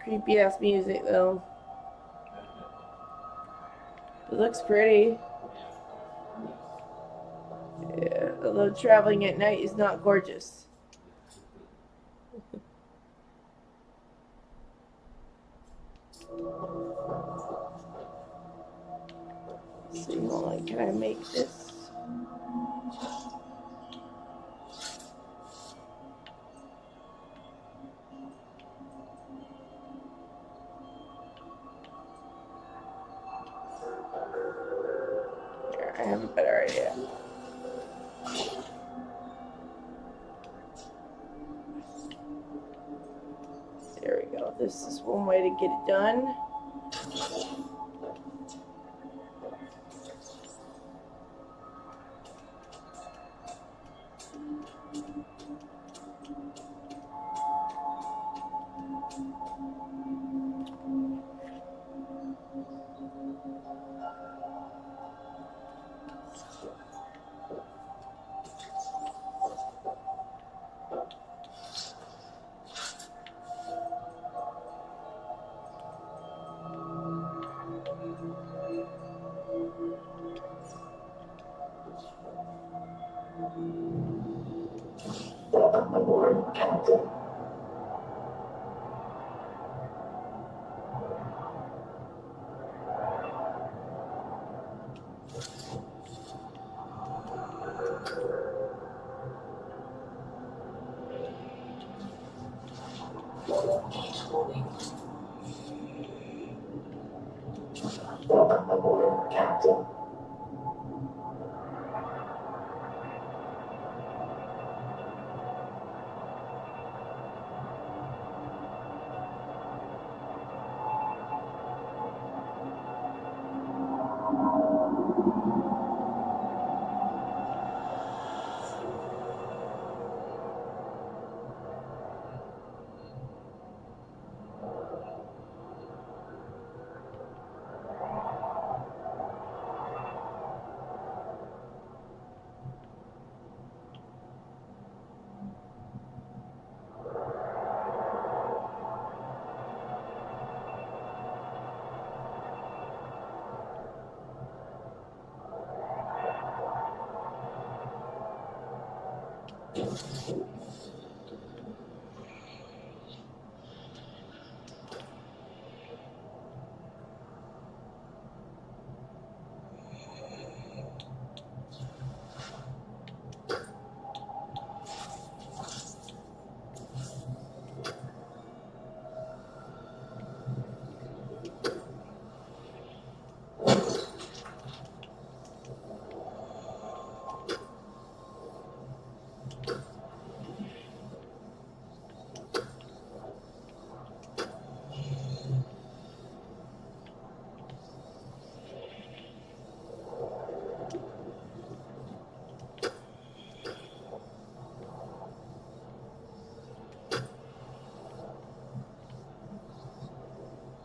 Creepy ass music though. It looks pretty. Yeah, although traveling at night is not gorgeous. Let's see, hold on, can I make this? Here, I have a better idea. There we go. This is one way to get it done.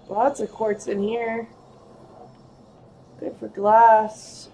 Lots of quartz in here. Good for glass.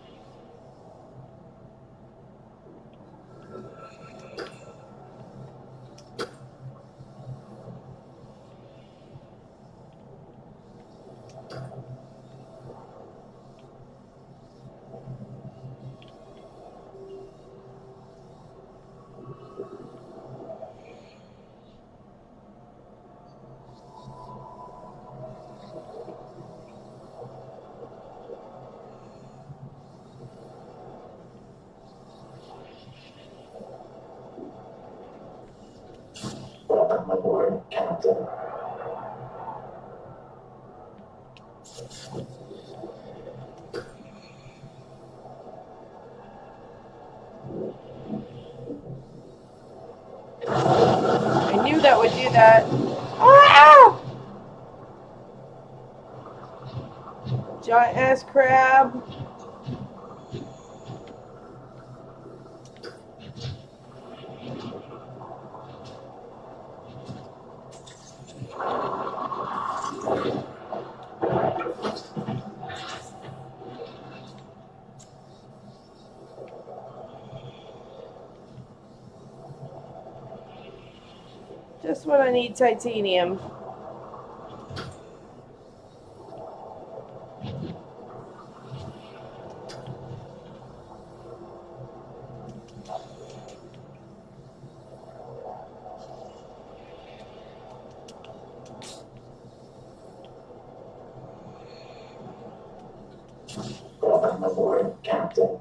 I knew that would do that. Ah! Giant ass crab. Just when I need titanium. Welcome aboard, Captain.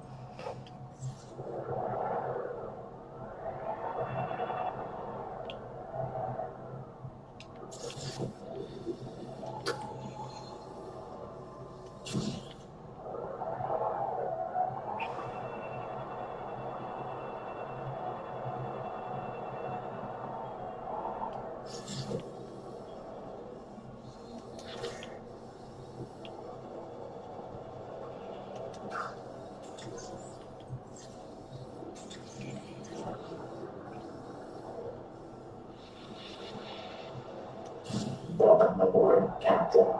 Welcome aboard, Captain.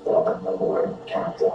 Welcome aboard, Captain.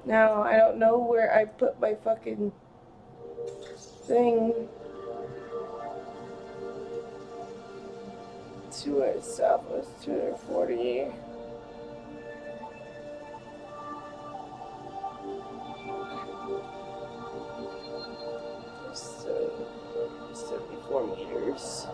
Now, I don't know where I put my fucking thing. Southwest 240. So, 74 meters.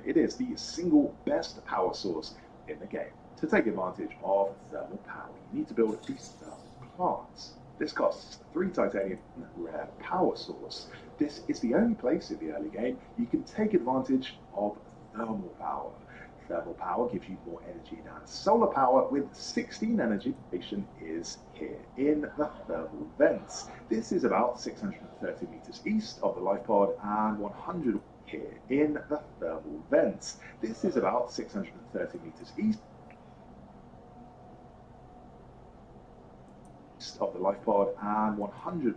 It is the single best power source in the game. To take advantage of thermal power, you need to build these thermal plants. This costs 3 titanium rare power source. This is the only place in the early game you can take advantage of thermal power. Thermal power gives you more energy than solar power with 16 energy. Station is here in the thermal vents. This is about 630 meters east of the life pod and 100 here in the thermal vents. This is about 630 meters east of the life pod and 100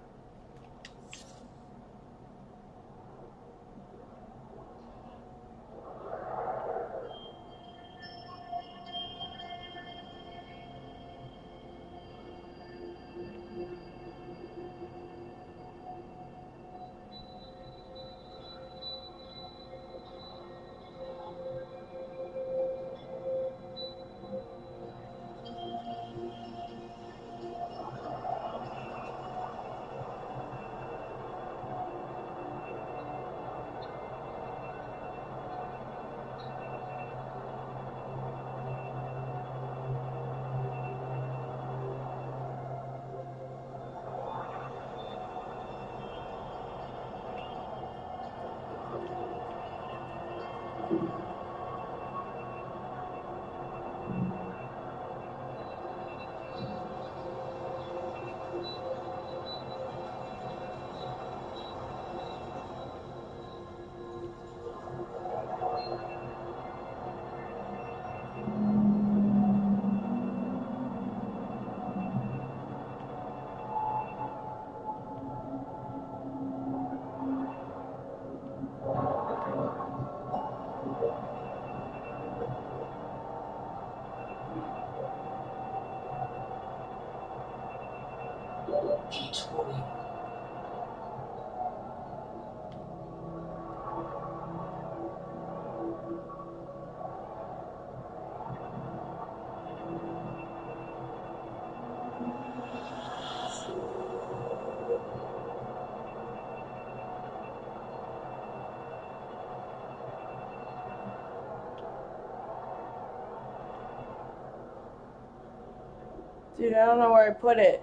Dude, I don't know where I put it.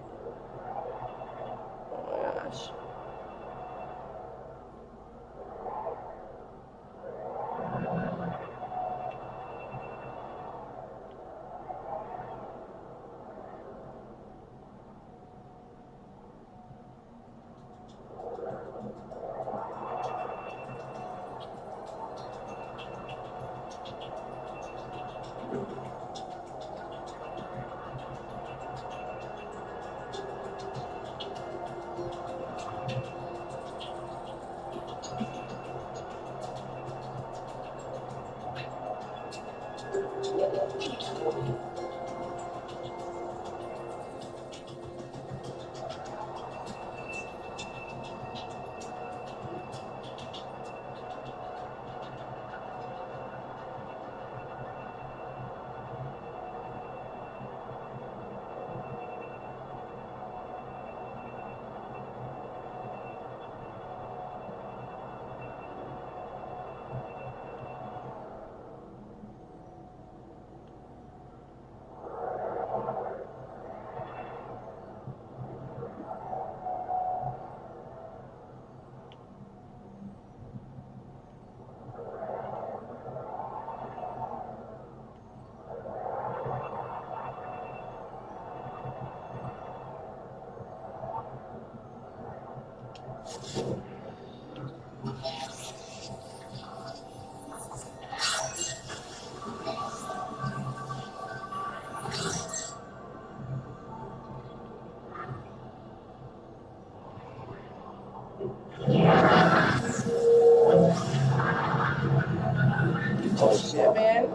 Oh my gosh. Shit, man.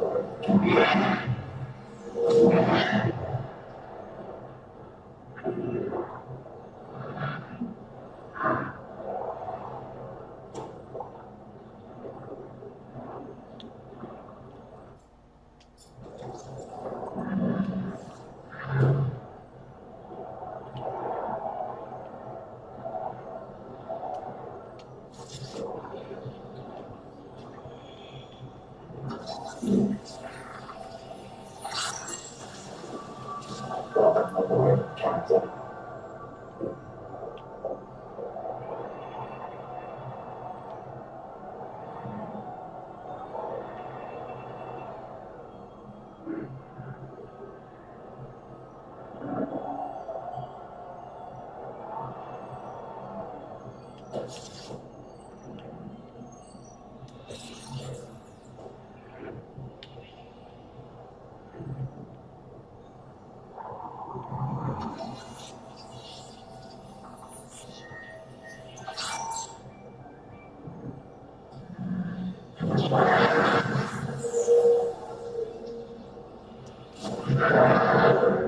Welcome aboard, Captain.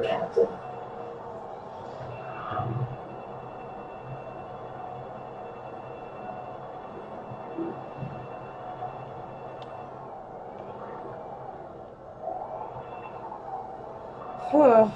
Captain. Huh.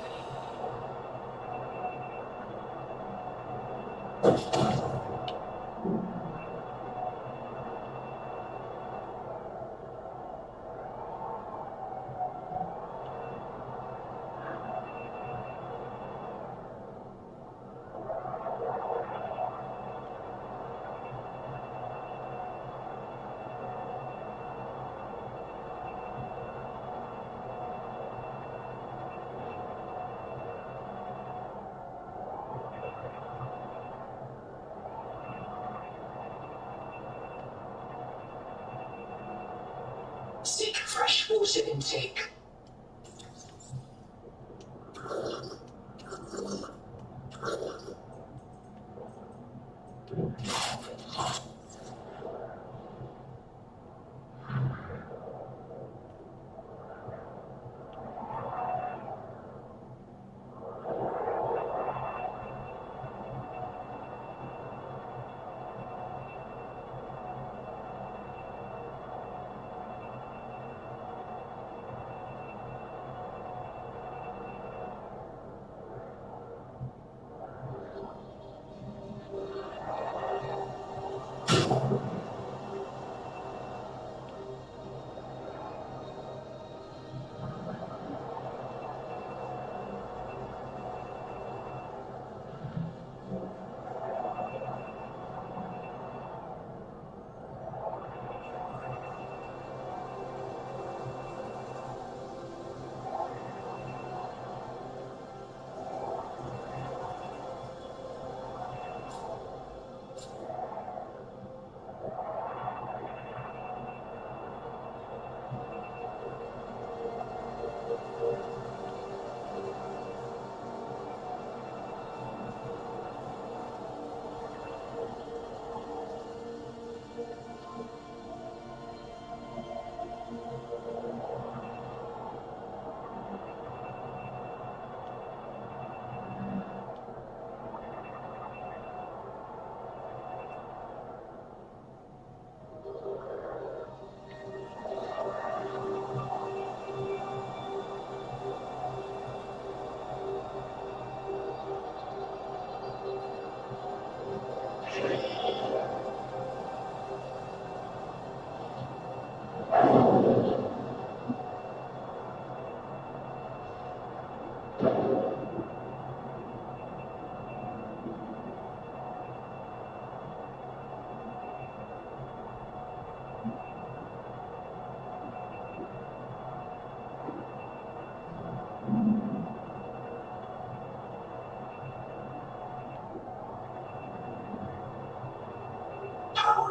Seek fresh water intake.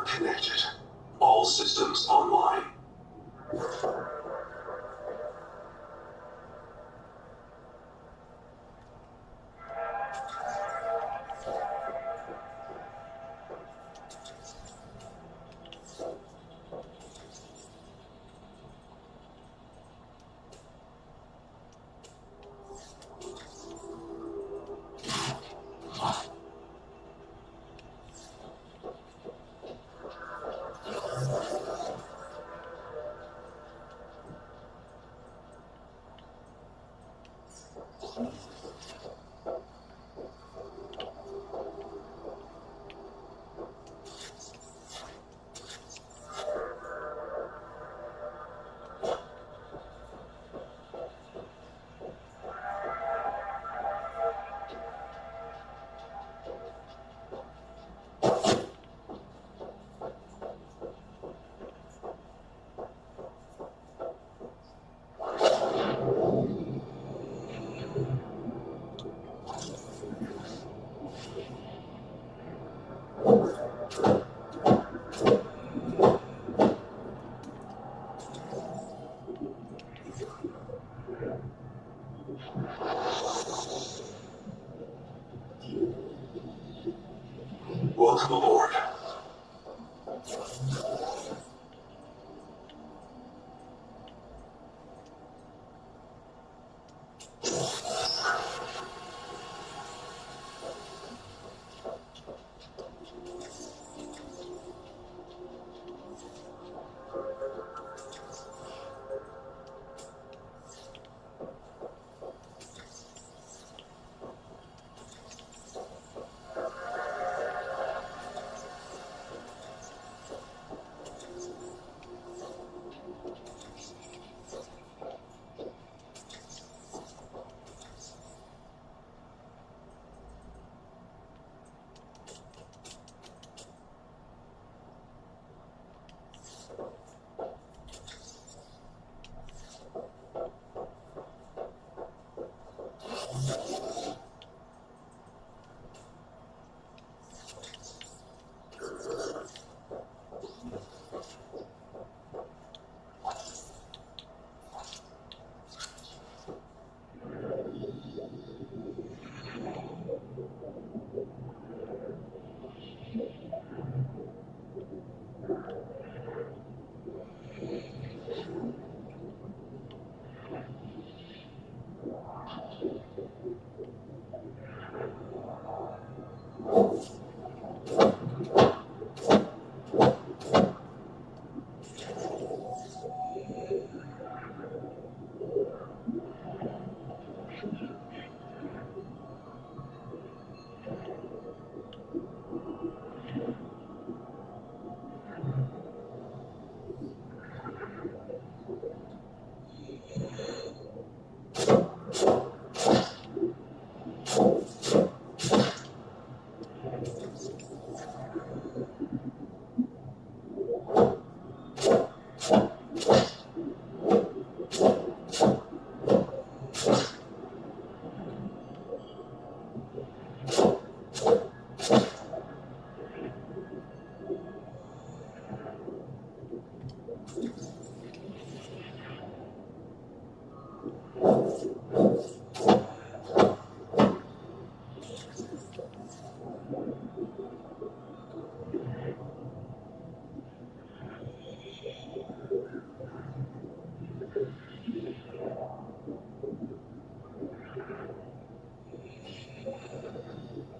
connected. All systems online. Welcome aboard.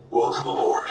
Welcome aboard.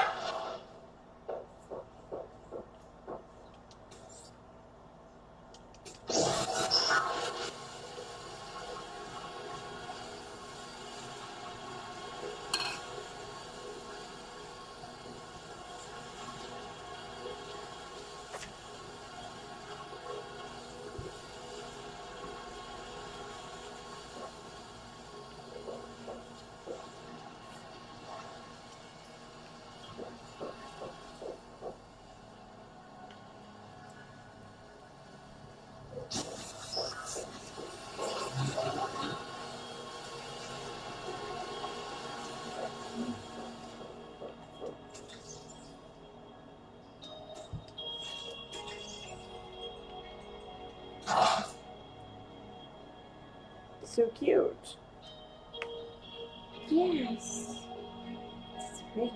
so cute. Yes. It's great.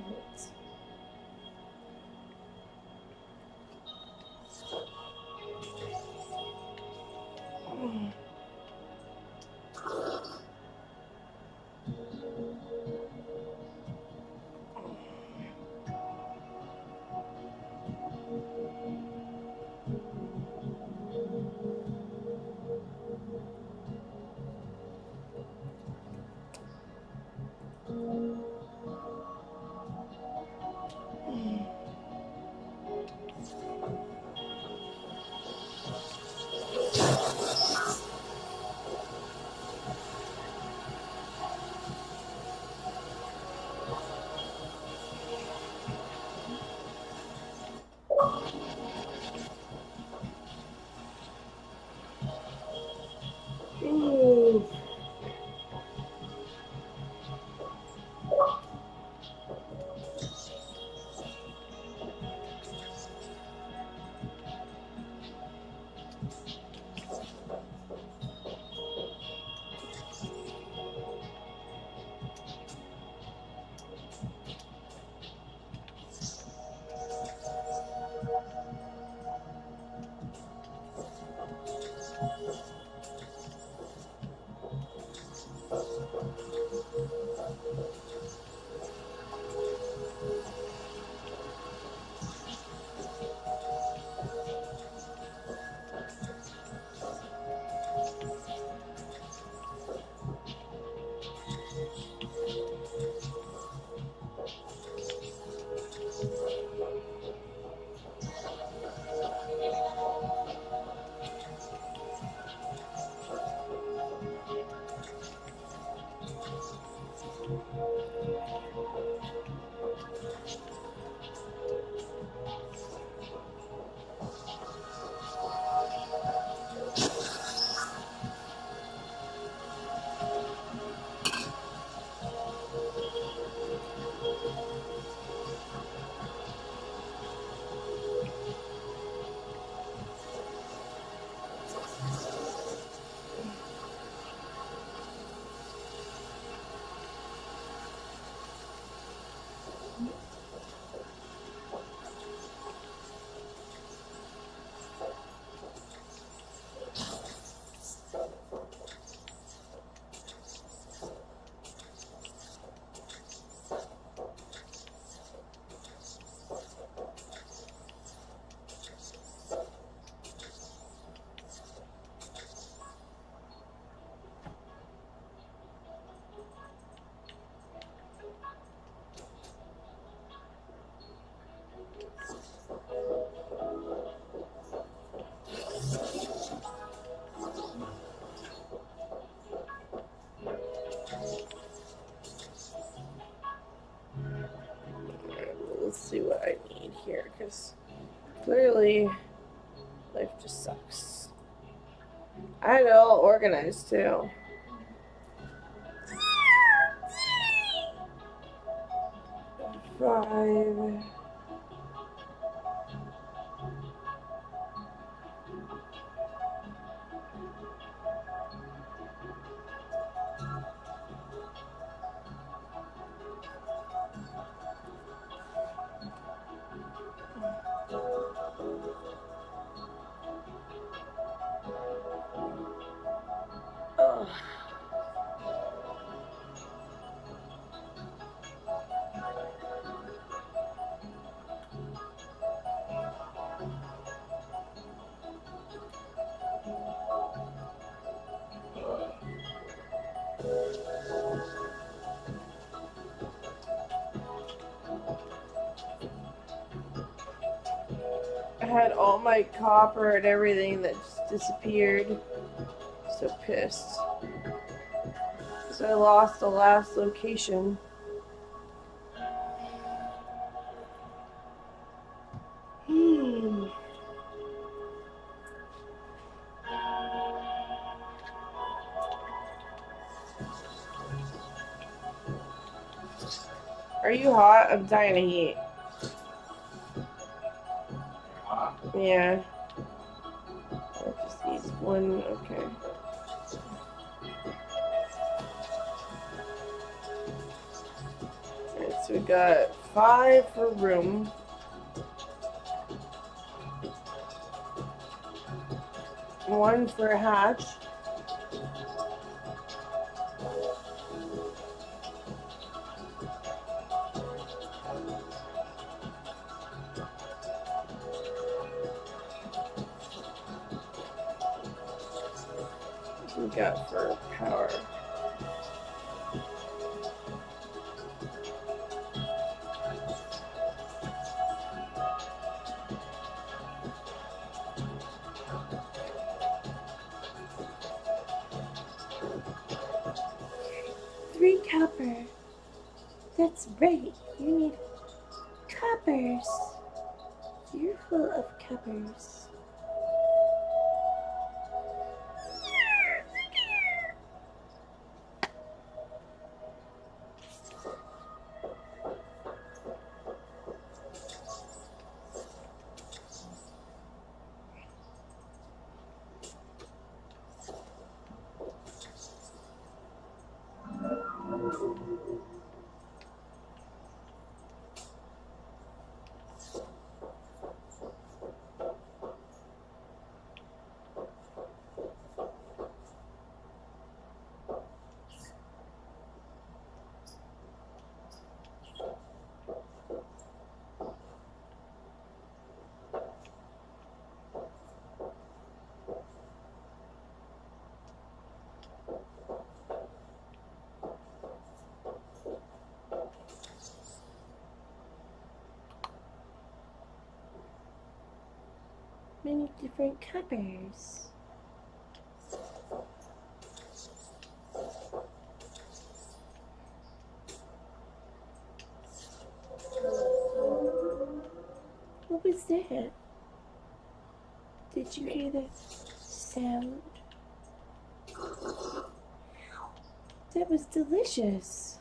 Ooh. Let's see what I need here, because clearly life just sucks. I had it all organized too. Five. Ugh. I had all my copper and everything that just disappeared. So pissed. So I lost the last location. Are you hot? I'm dying of heat. Yeah. I just need one. Okay. So we got 5 for room. One for a hatch. We got for power. Three copper. That's right. You need coppers. You're full of coppers. Many different coppers. What was that? Did you hear the sound? That was delicious.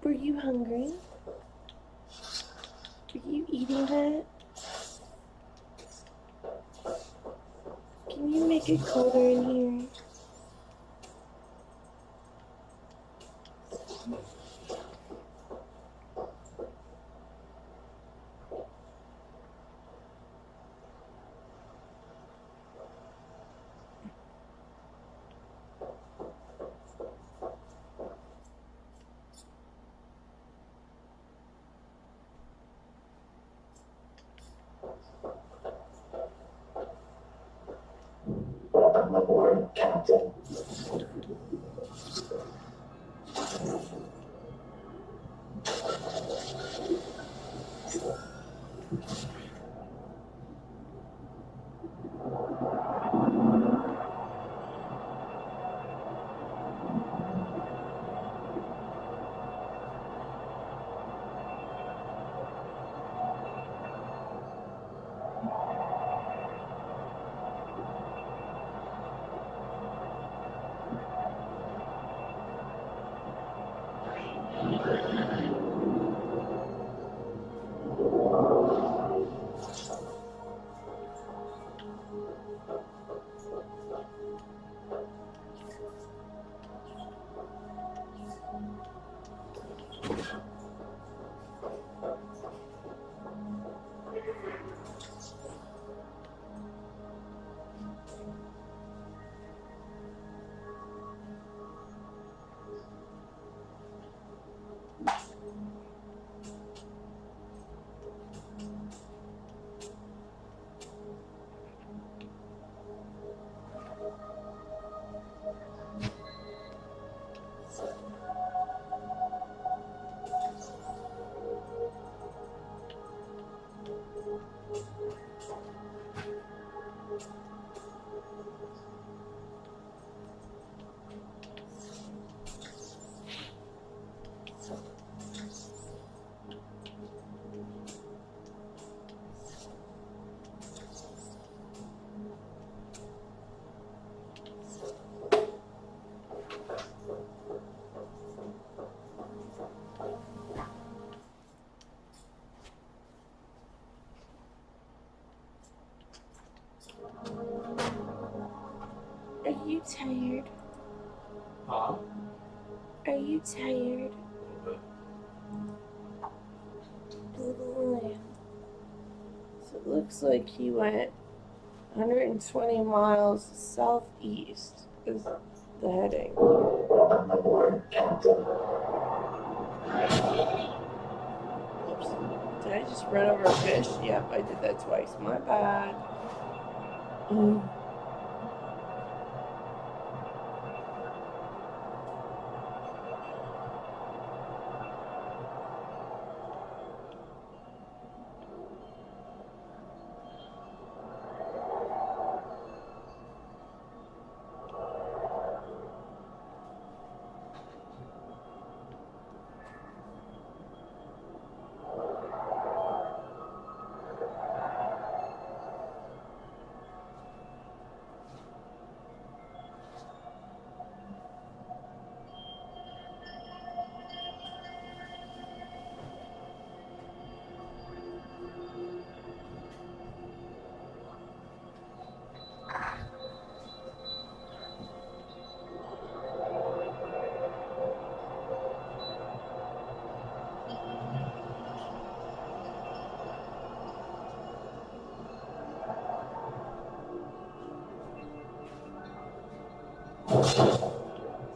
Were you hungry? Were you eating that? Can you make it colder in here? Welcome aboard, Captain. weird. So it looks like he went 120 miles southeast is the heading. Welcome aboard, Captain. Oops. Did I just run over a fish? Yep, I did that twice. My bad.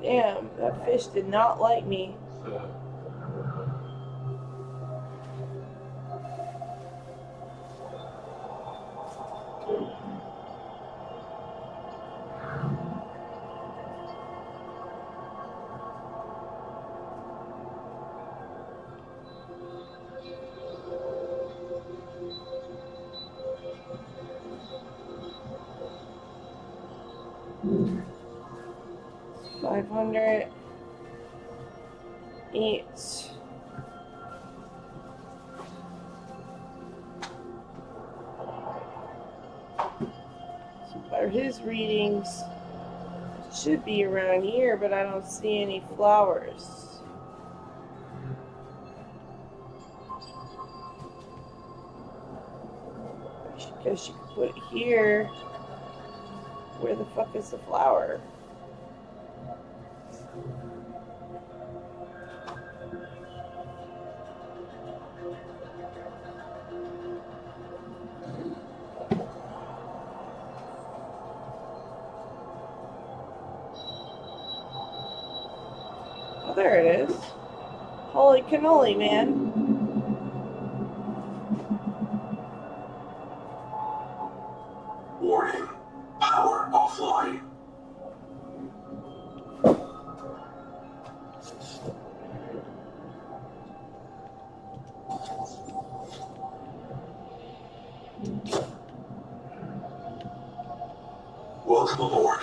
Damn, that fish did not like me. 500. Eat. So by his readings, it should be around here, but I don't see any flowers. I guess you could put it here. Where the fuck is the flower? Oh, there it is. Holy cannoli, man. Warning. Power offline. Welcome aboard.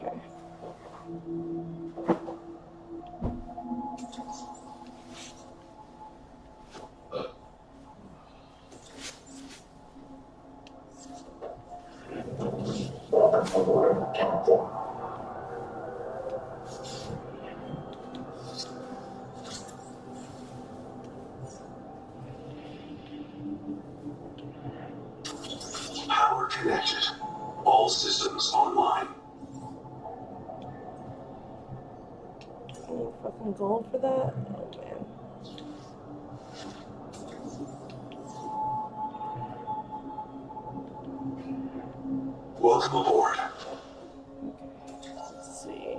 Okay. Welcome aboard, Captain. Power connected. All systems online. Any fucking gold for that? Oh, man. Welcome aboard. Let's see.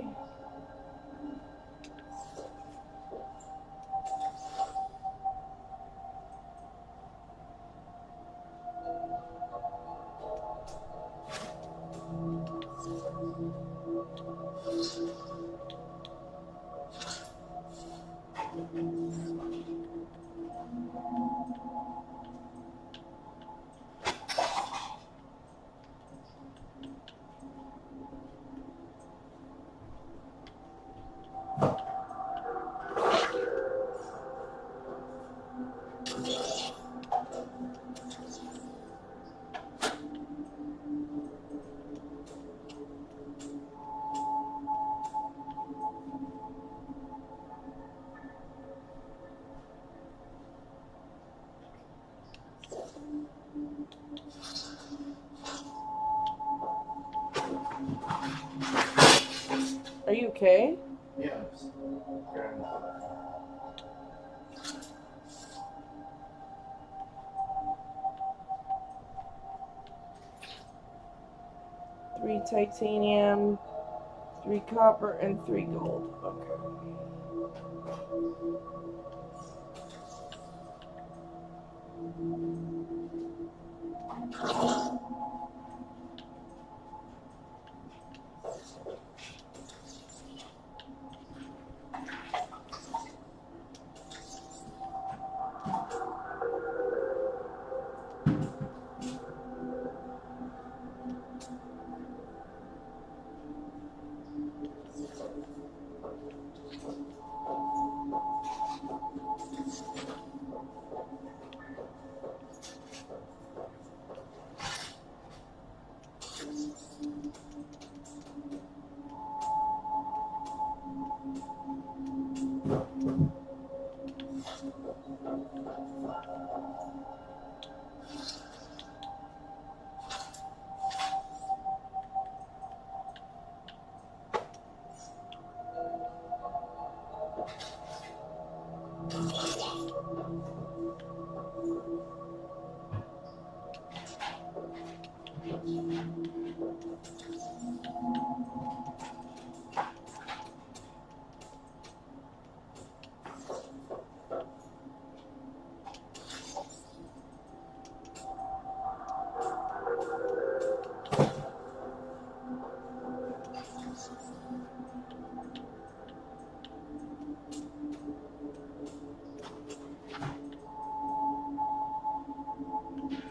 Are you okay? Yeah, I'm just grabbing the 3 titanium, 3 copper, and 3 gold. Okay.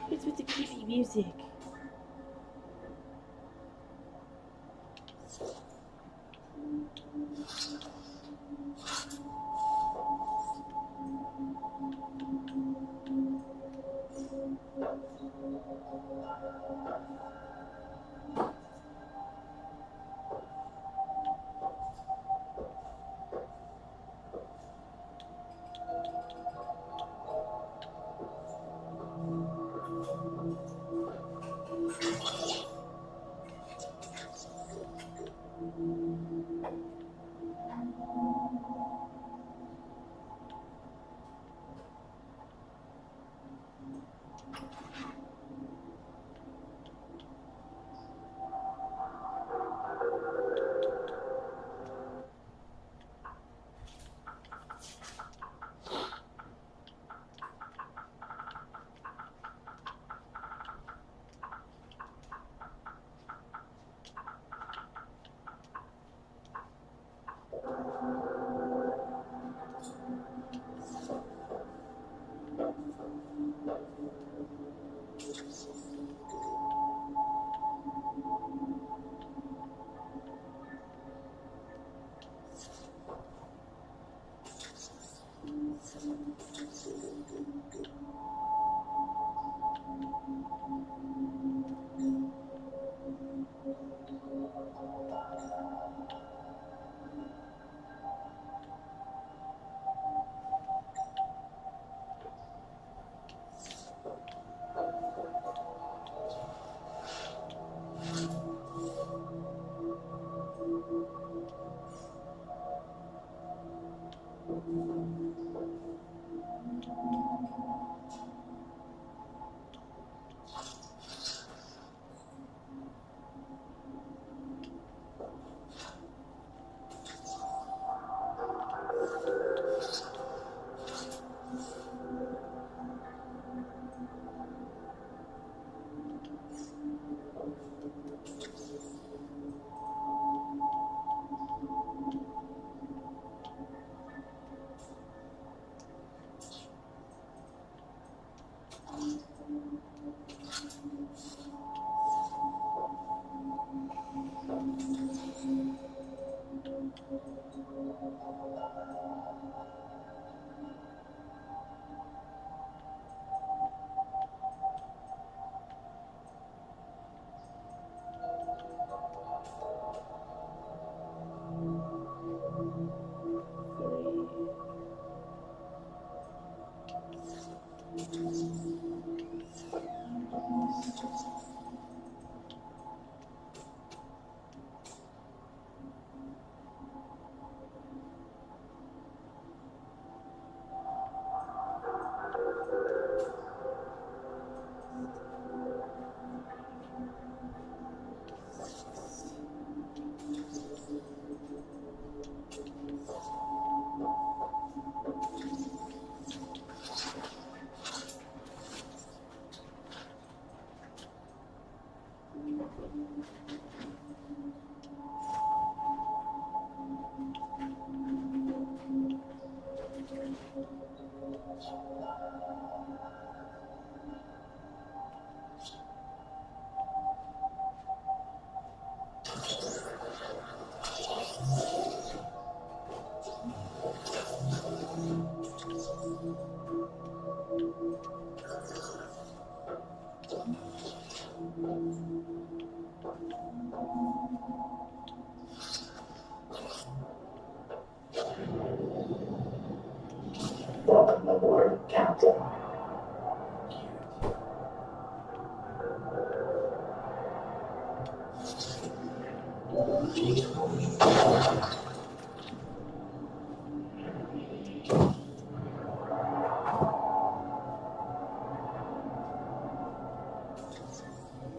What's with the creepy music?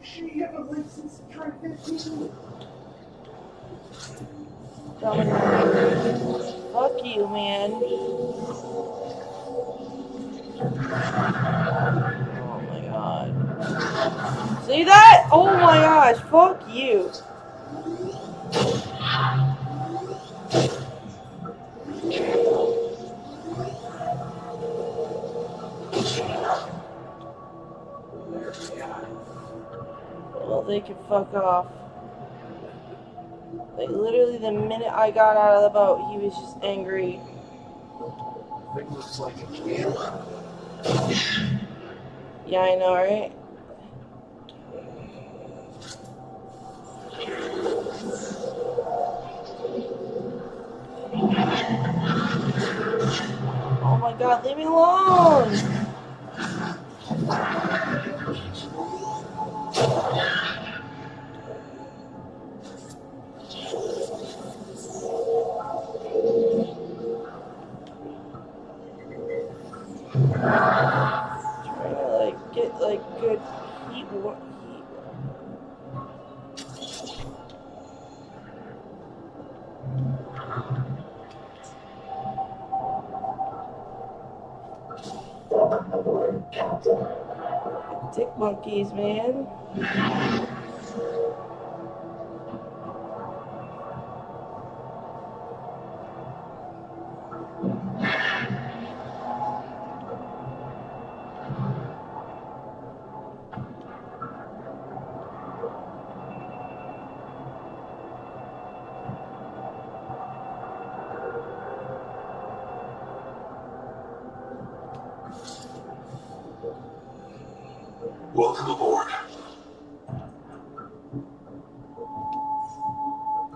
She haven't lived since 2015. Fuck you, man. Oh my god. See that? Oh my gosh, fuck you. Well, they can fuck off. Like, literally the minute I got out of the boat, he was just angry. It looks like a camel. Yeah, I know, right? Oh my god, leave me alone! Trying to, like, get, like, good heat. Welcome aboard, Captain. Dick monkeys, man. Welcome aboard.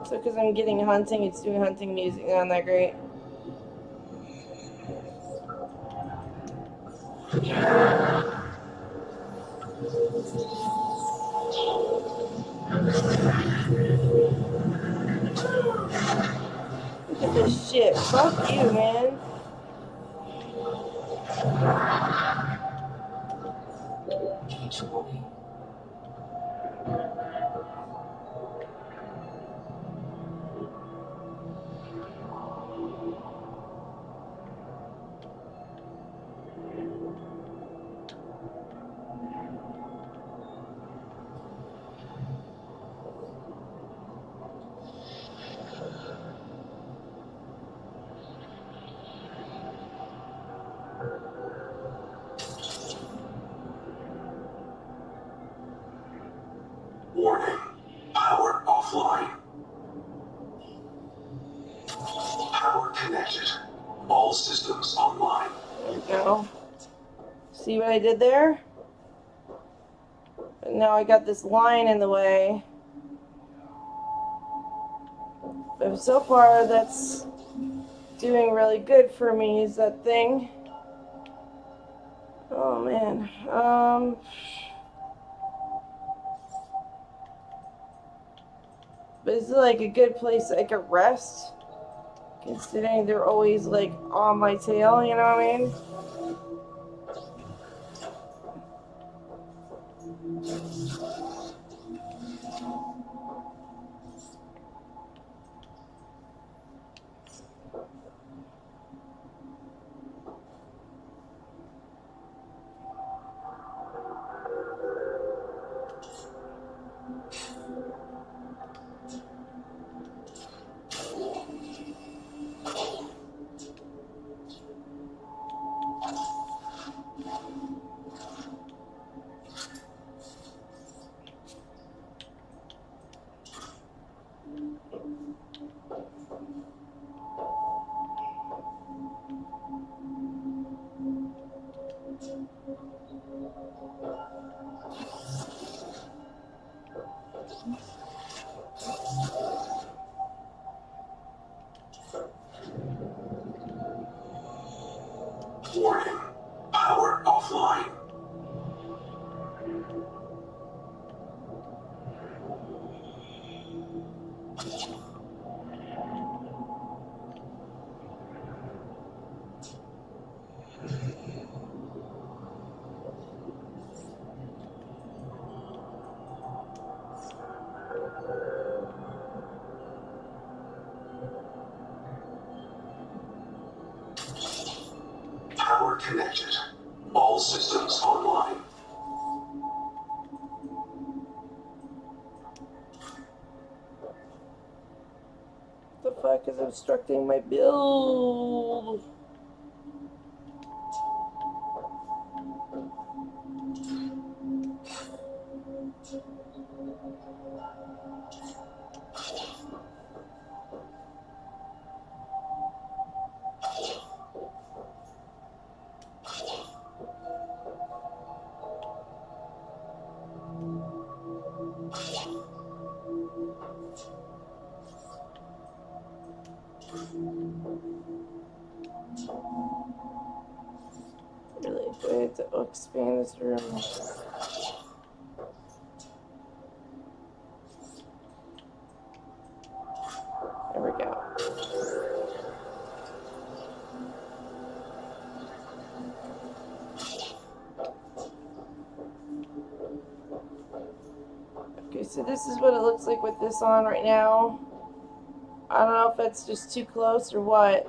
So, because I'm getting hunting, it's doing hunting music. Not that great. Look at this shit. Fuck you, man. Warning. Power offline. Power connected. All systems online. There we go. See what I did there? But now I got this line in the way. But so far, that's doing really good for me, is that thing. Oh, man. But is it like a good place I could rest? Considering they're always like on my tail, you know what I mean? Warning. Power offline. Power connected. All systems online. The fuck is obstructing my build? Really, do I have to expand this room? There we go. Okay, so this is what it looks like with this on right now. I don't know if that's just too close or what.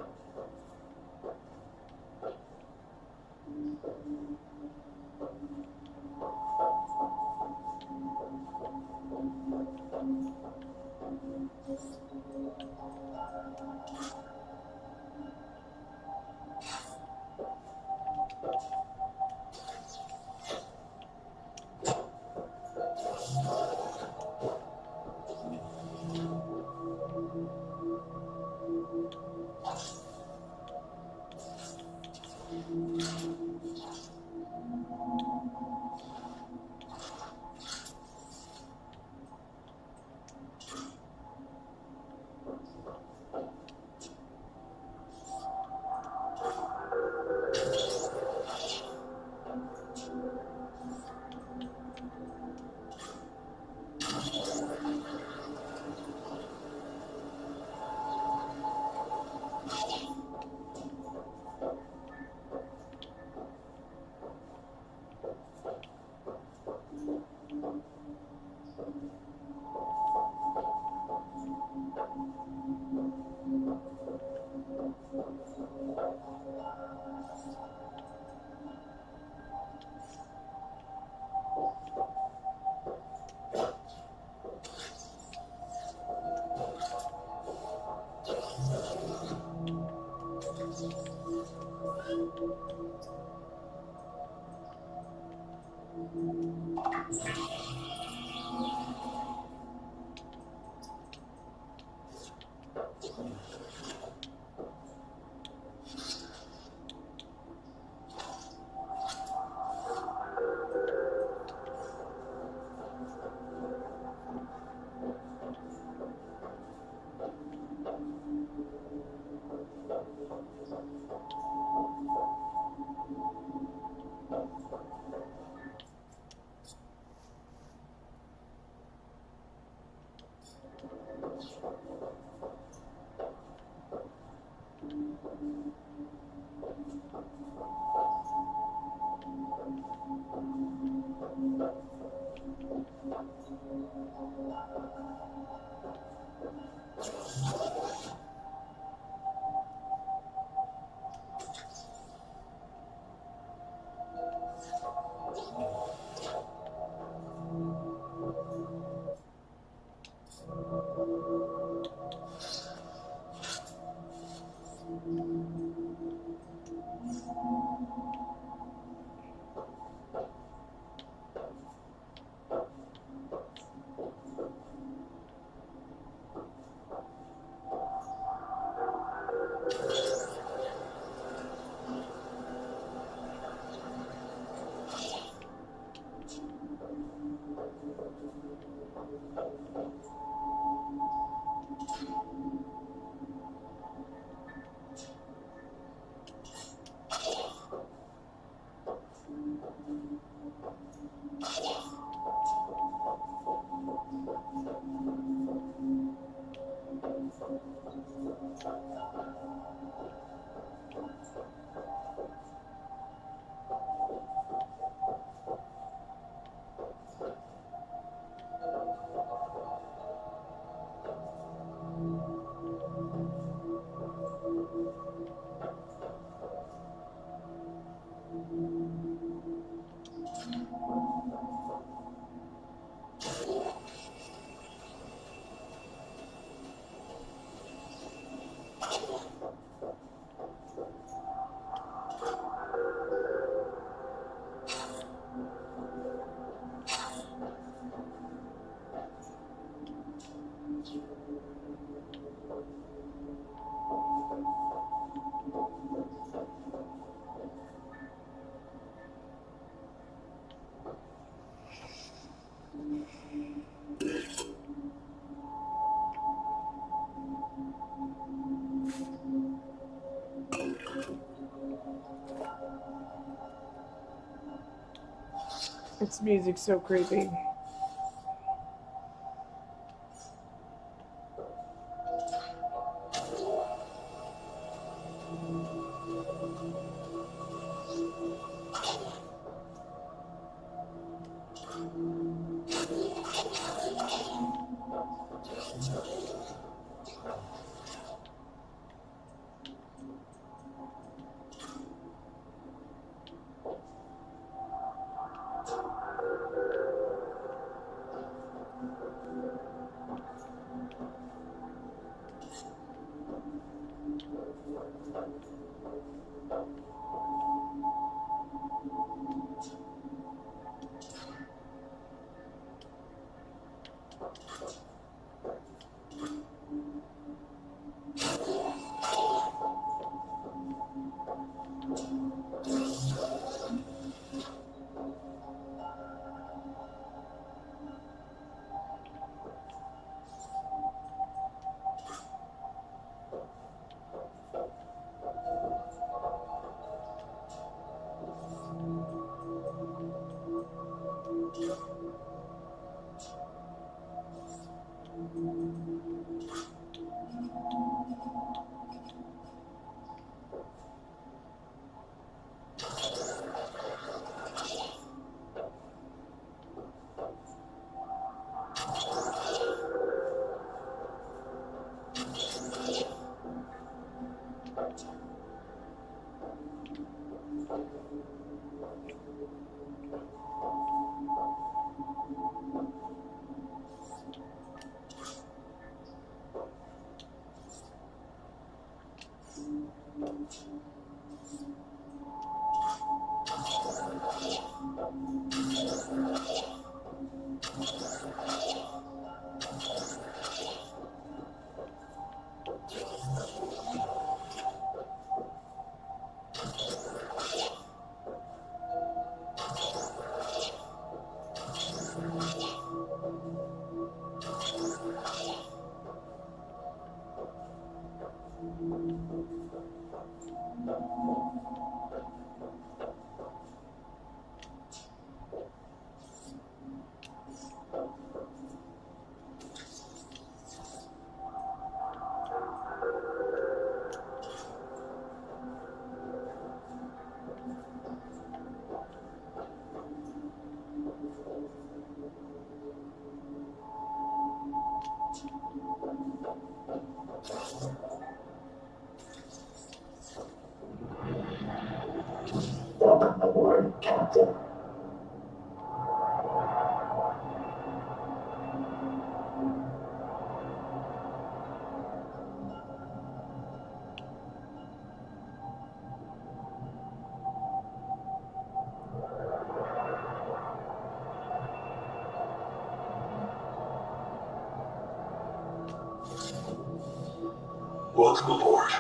Its music's so creepy. Welcome aboard, Captain. Welcome aboard.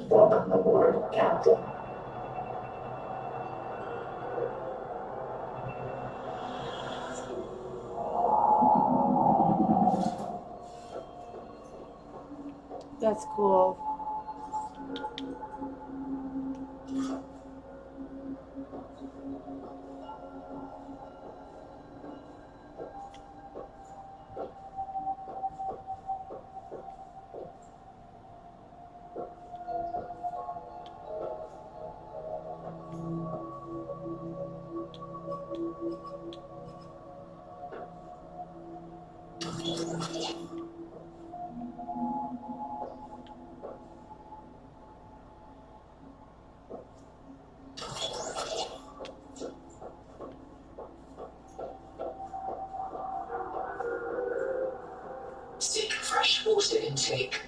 Welcome aboard, Captain. That's cool. Seek fresh water intake.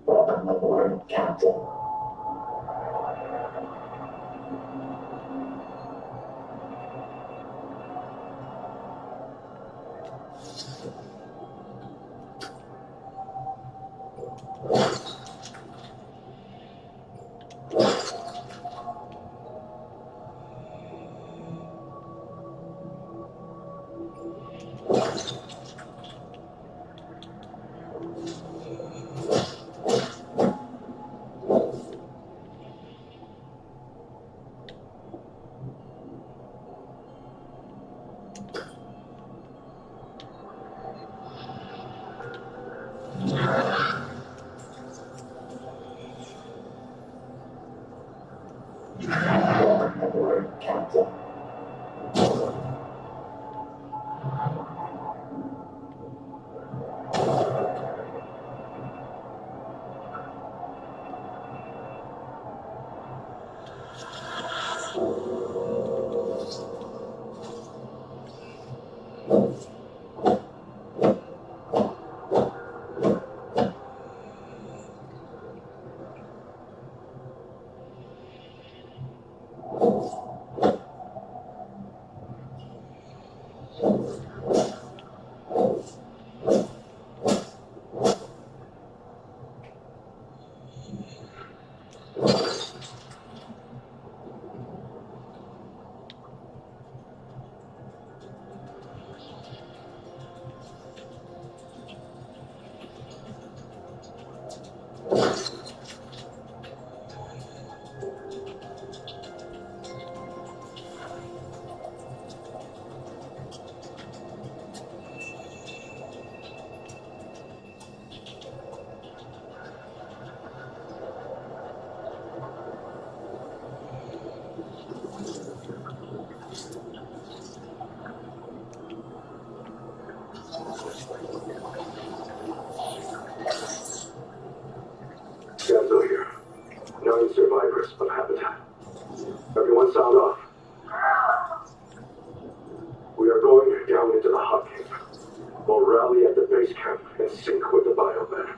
Welcome aboard, Captain. Welcome aboard, Captain. Gonzo here. 9 survivors of Habitat. Everyone sound off. We are going down into the hot cave. We'll rally at the base camp and sync with the biobed.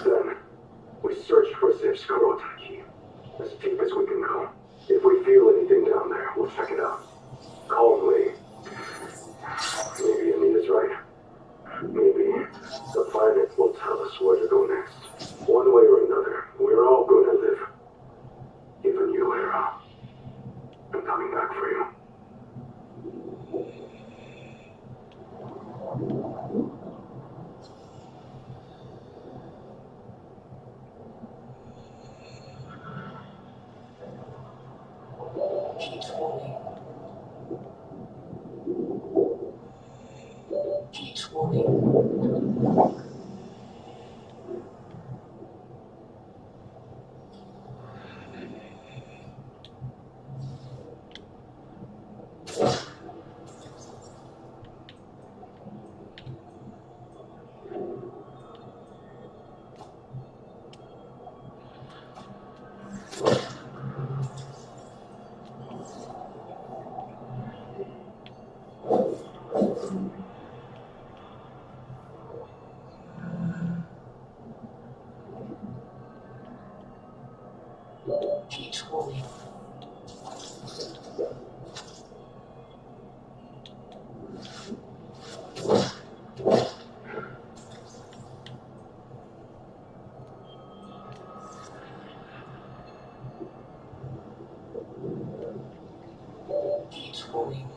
Then, we search for Zip's Kurota key. As deep as we can go. If we feel anything down there, we'll check it out. Calmly. Maybe Anita's right. Maybe the planet will tell us where to go next. One way or another, we're all going to live. Even you, Hera. I'm coming back for you. Heat warning. Heat warning. Heat warning. Heat warning.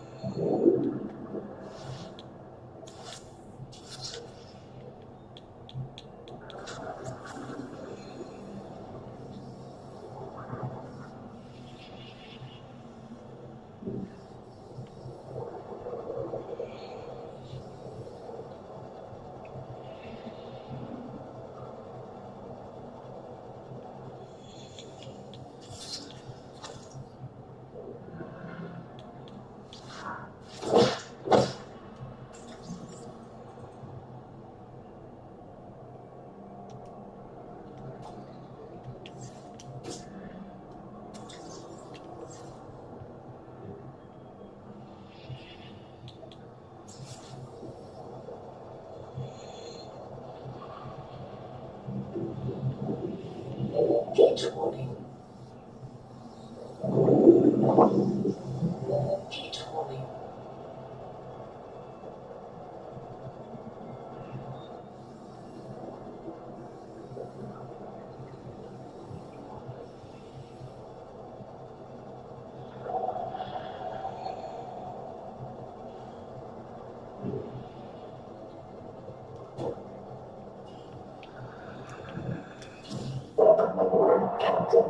Heat warning. Heat warning. Welcome aboard, Captain.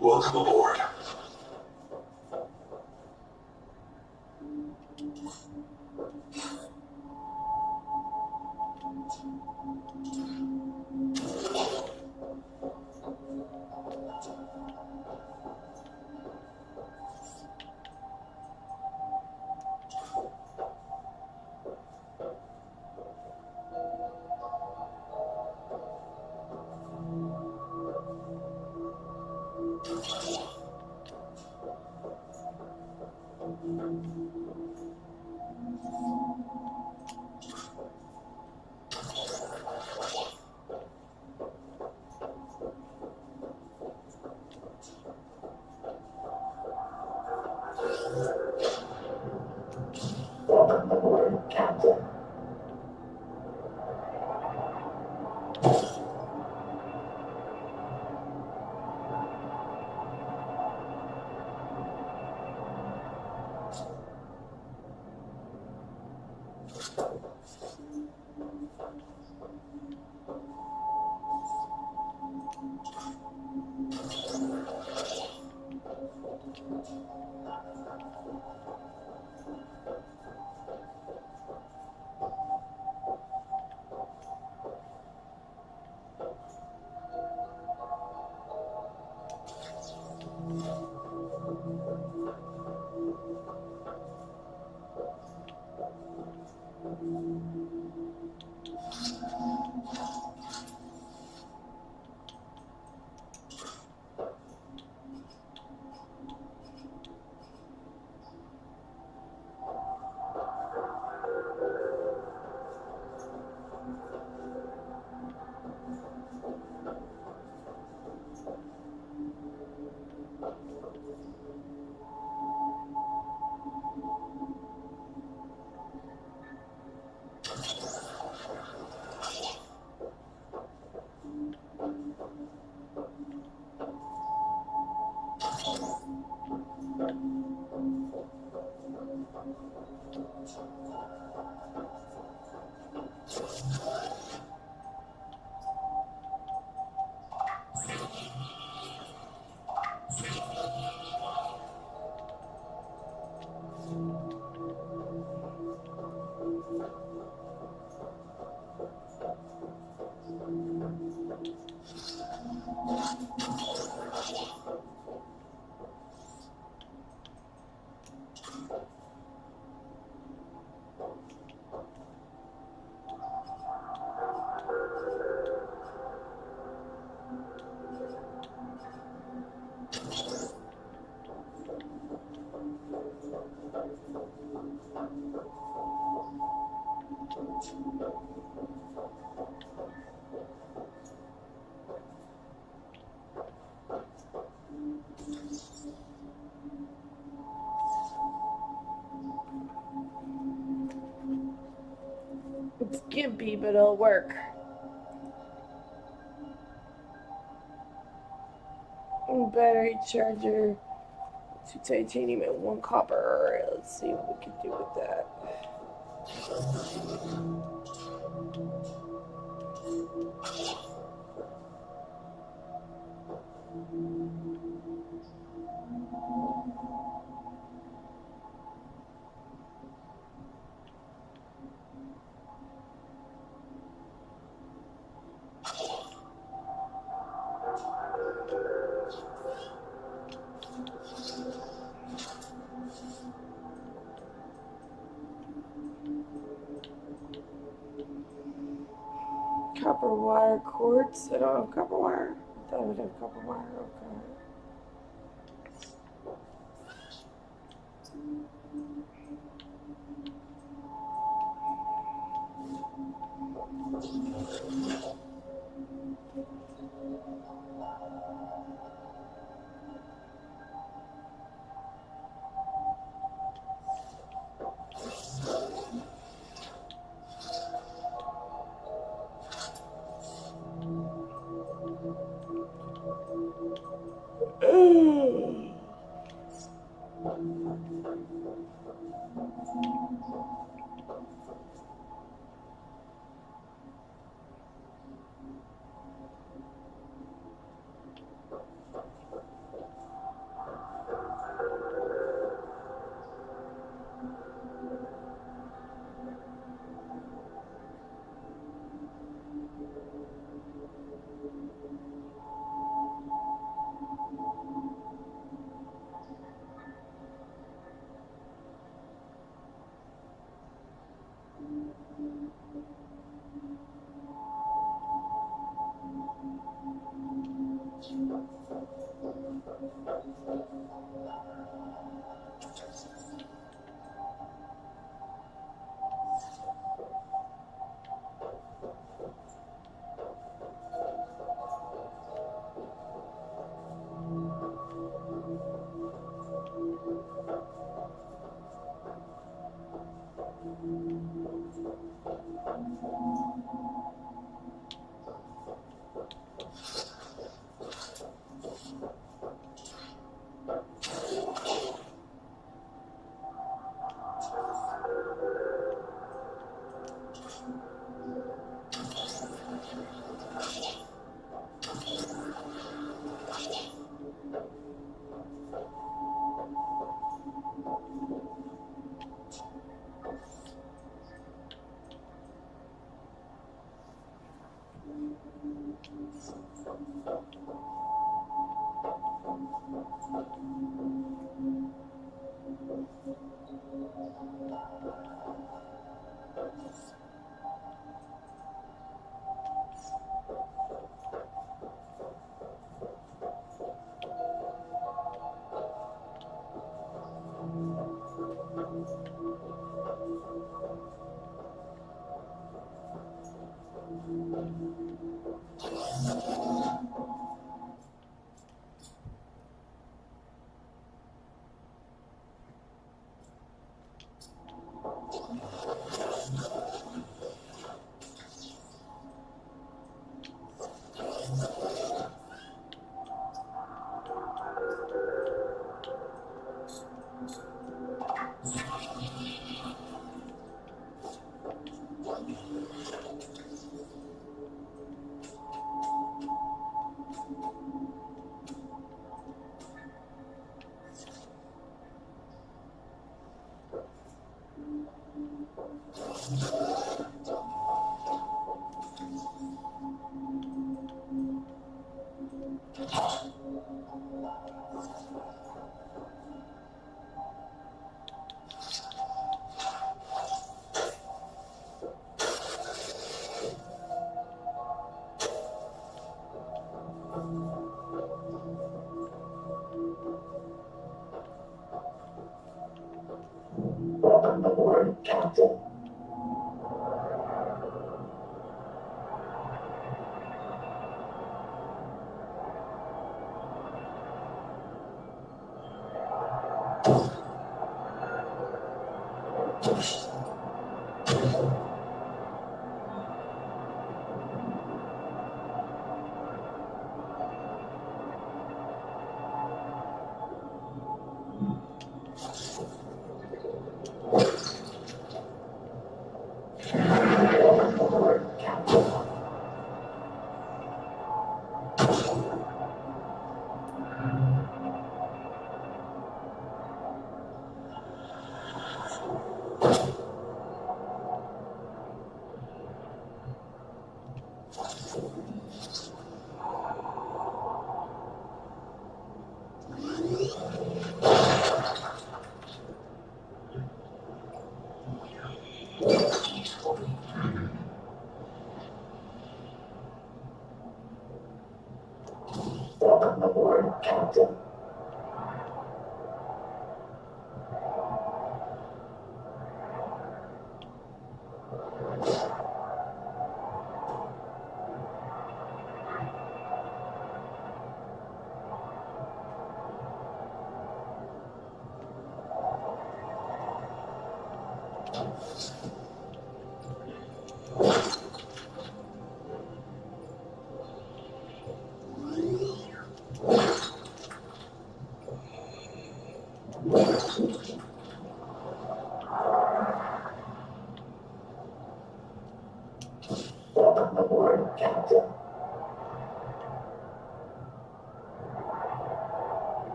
Welcome aboard. It's gimpy, but it'll work. Battery charger, 2 titanium and 1 copper. Let's see what we can do with that. Copper wire cords. I don't have copper wire. I thought I would have copper wire. Okay.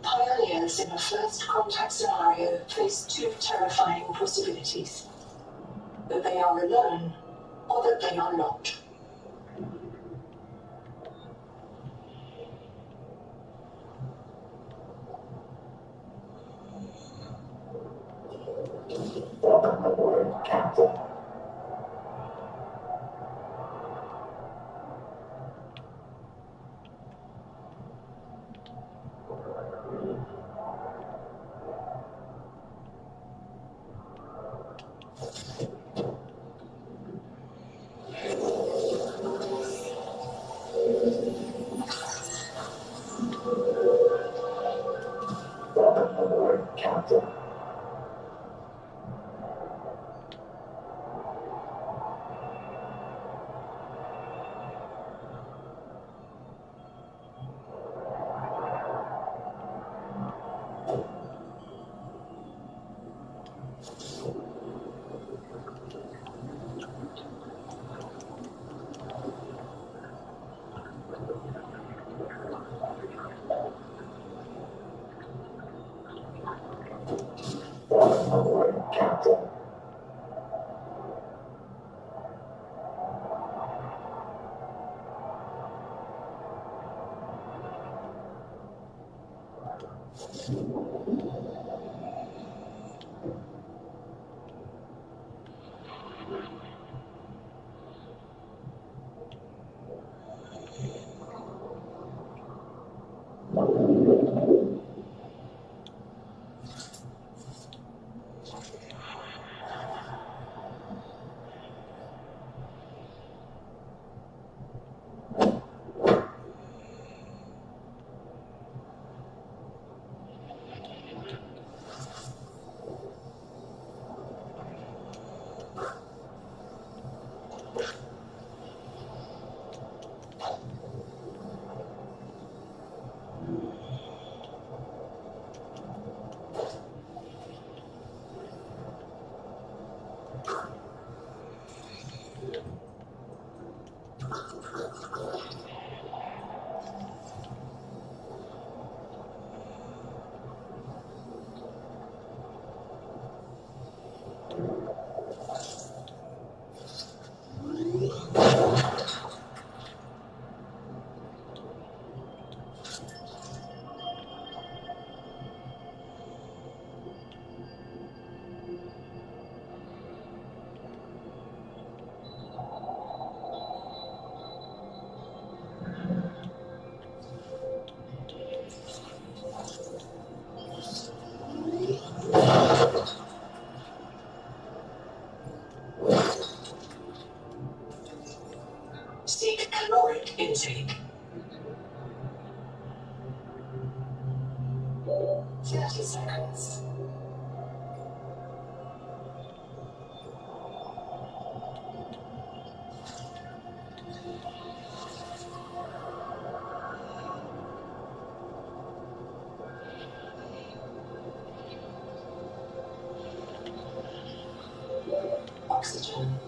Pioneers in a first contact scenario face two terrifying possibilities: that they are alone, or that they are not. Seek caloric intake. 30 seconds. Oxygen.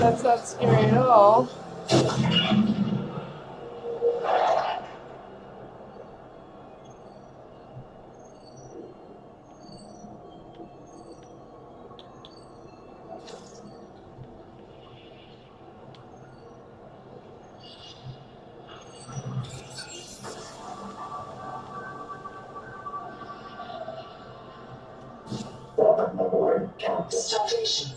That's not scary at all. Starvation.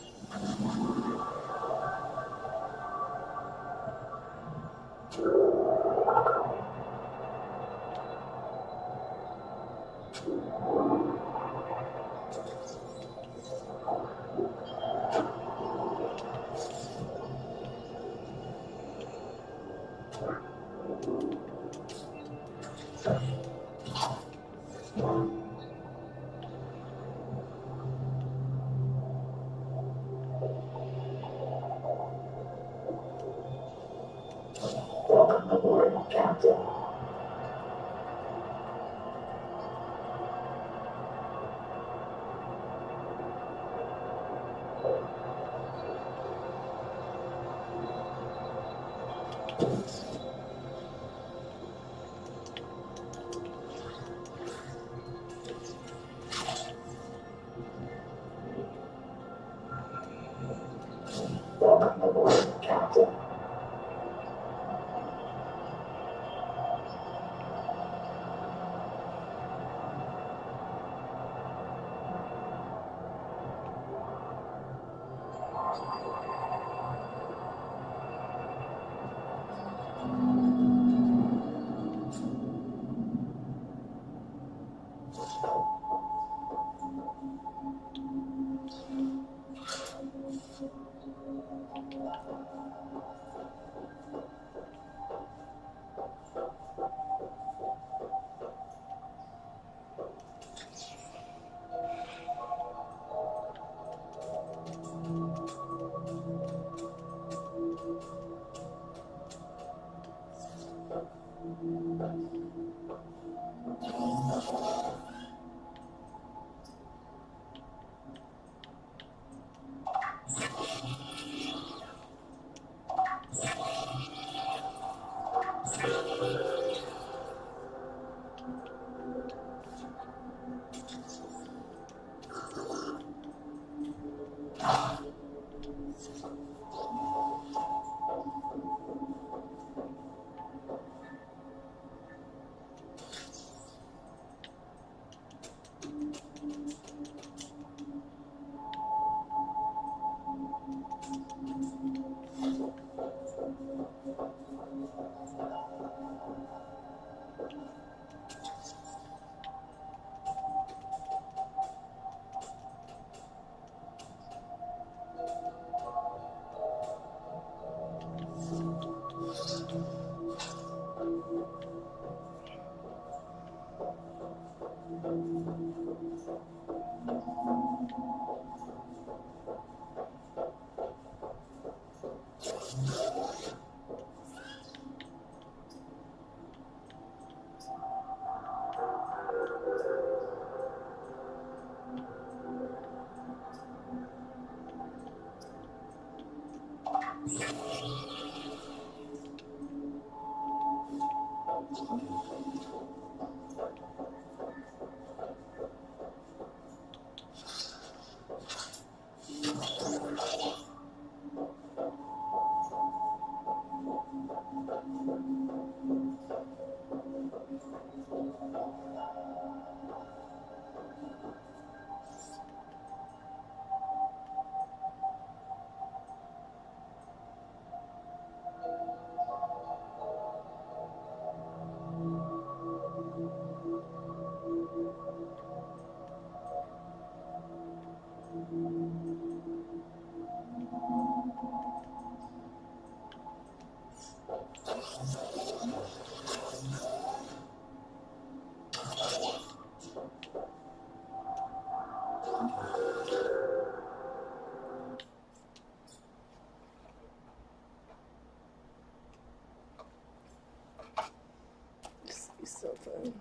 See something.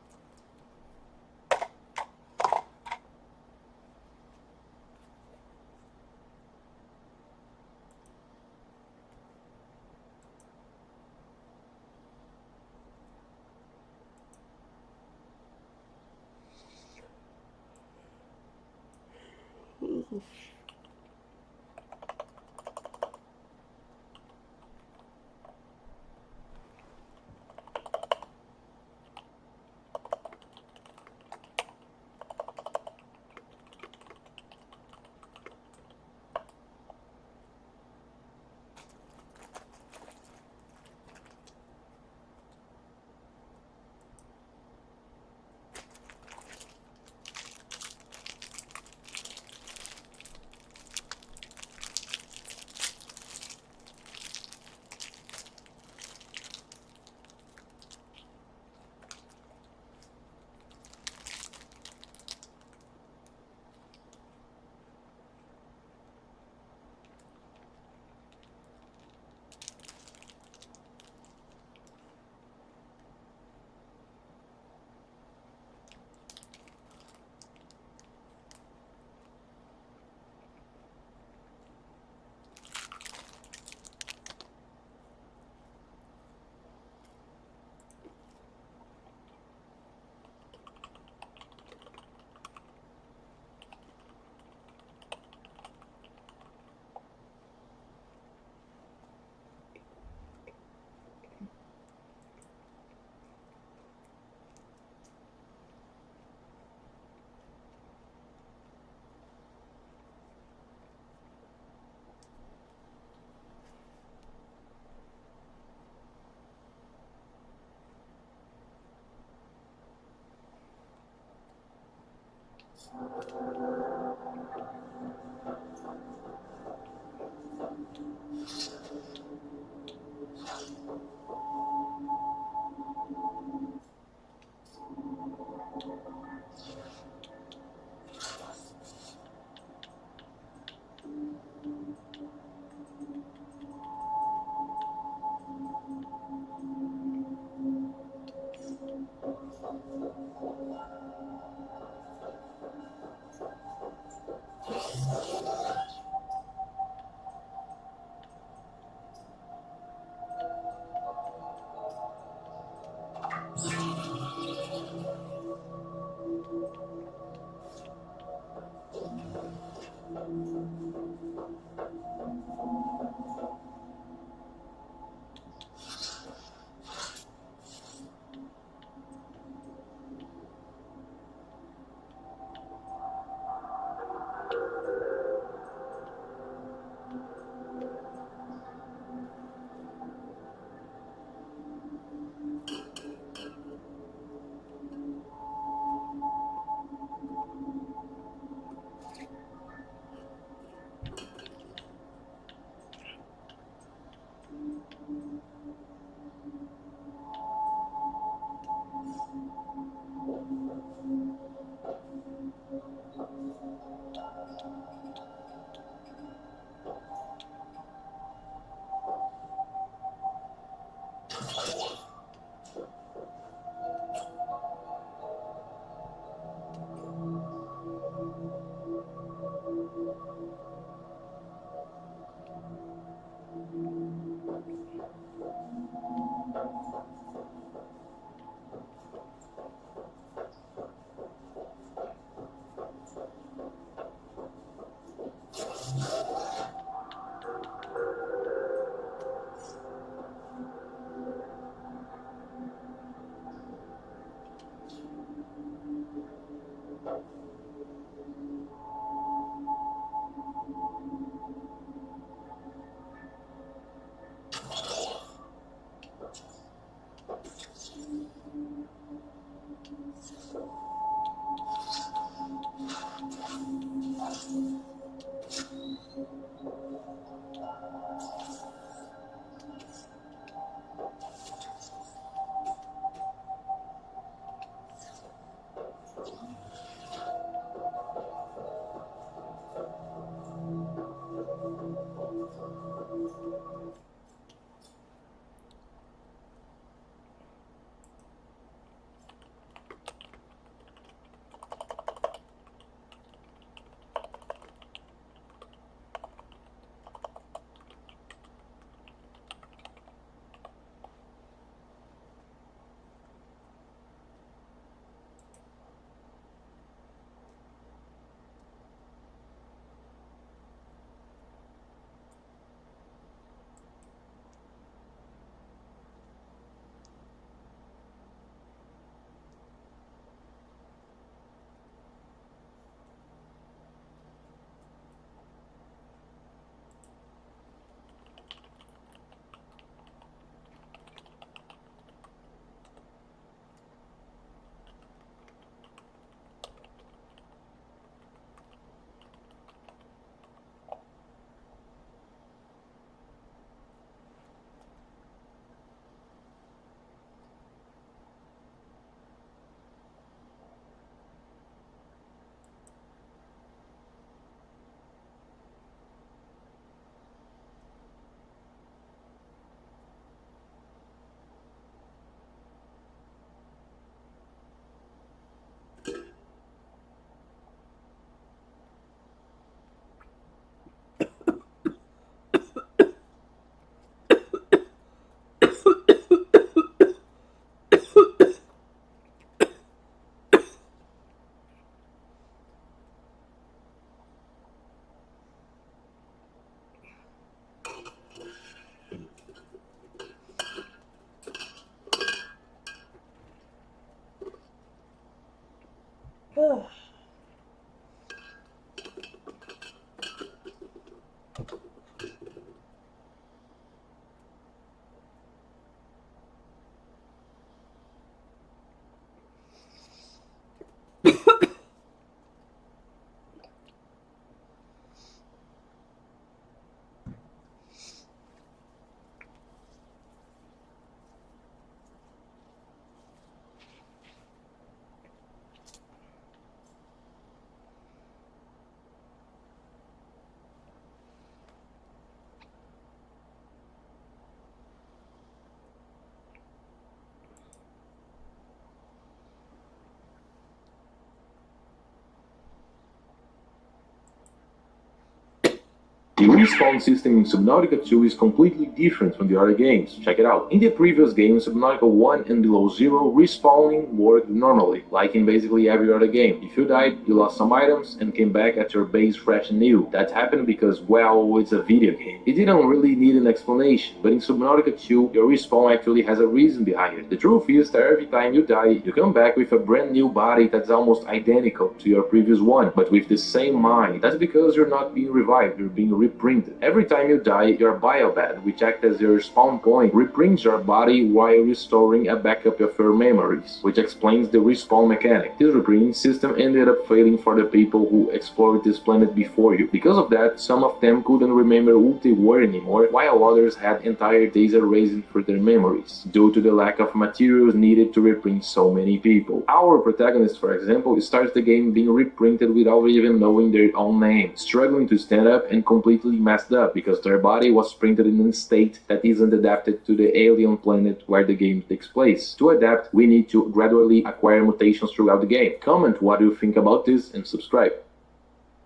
The respawn system in Subnautica 2 is completely different from the other games. Check it out. In the previous game, Subnautica 1 and Below Zero, respawning worked normally, like in basically every other game. If you died, you lost some items and came back at your base fresh and new. That happened because, well, it's a video game. It didn't really need an explanation, but in Subnautica 2, your respawn actually has a reason behind it. The truth is that every time you die, you come back with a brand new body that's almost identical to your previous one, but with the same mind. That's because you're not being revived, you're being reprinted. Every time you die, your biobed, which acts as your spawn point, reprints your body while restoring a backup of your memories, which explains the respawn mechanic. This reprinting system ended up failing for the people who explored this planet before you. Because of that, some of them couldn't remember who they were anymore, while others had entire days erased for their memories, due to the lack of materials needed to reprint so many people. Our protagonist, for example, starts the game being reprinted without even knowing their own name, struggling to stand up and completely messed up because their body was printed in a state that isn't adapted to the alien planet where the game takes place. To adapt, we need to gradually acquire mutations throughout the game. Comment what you think about this and subscribe.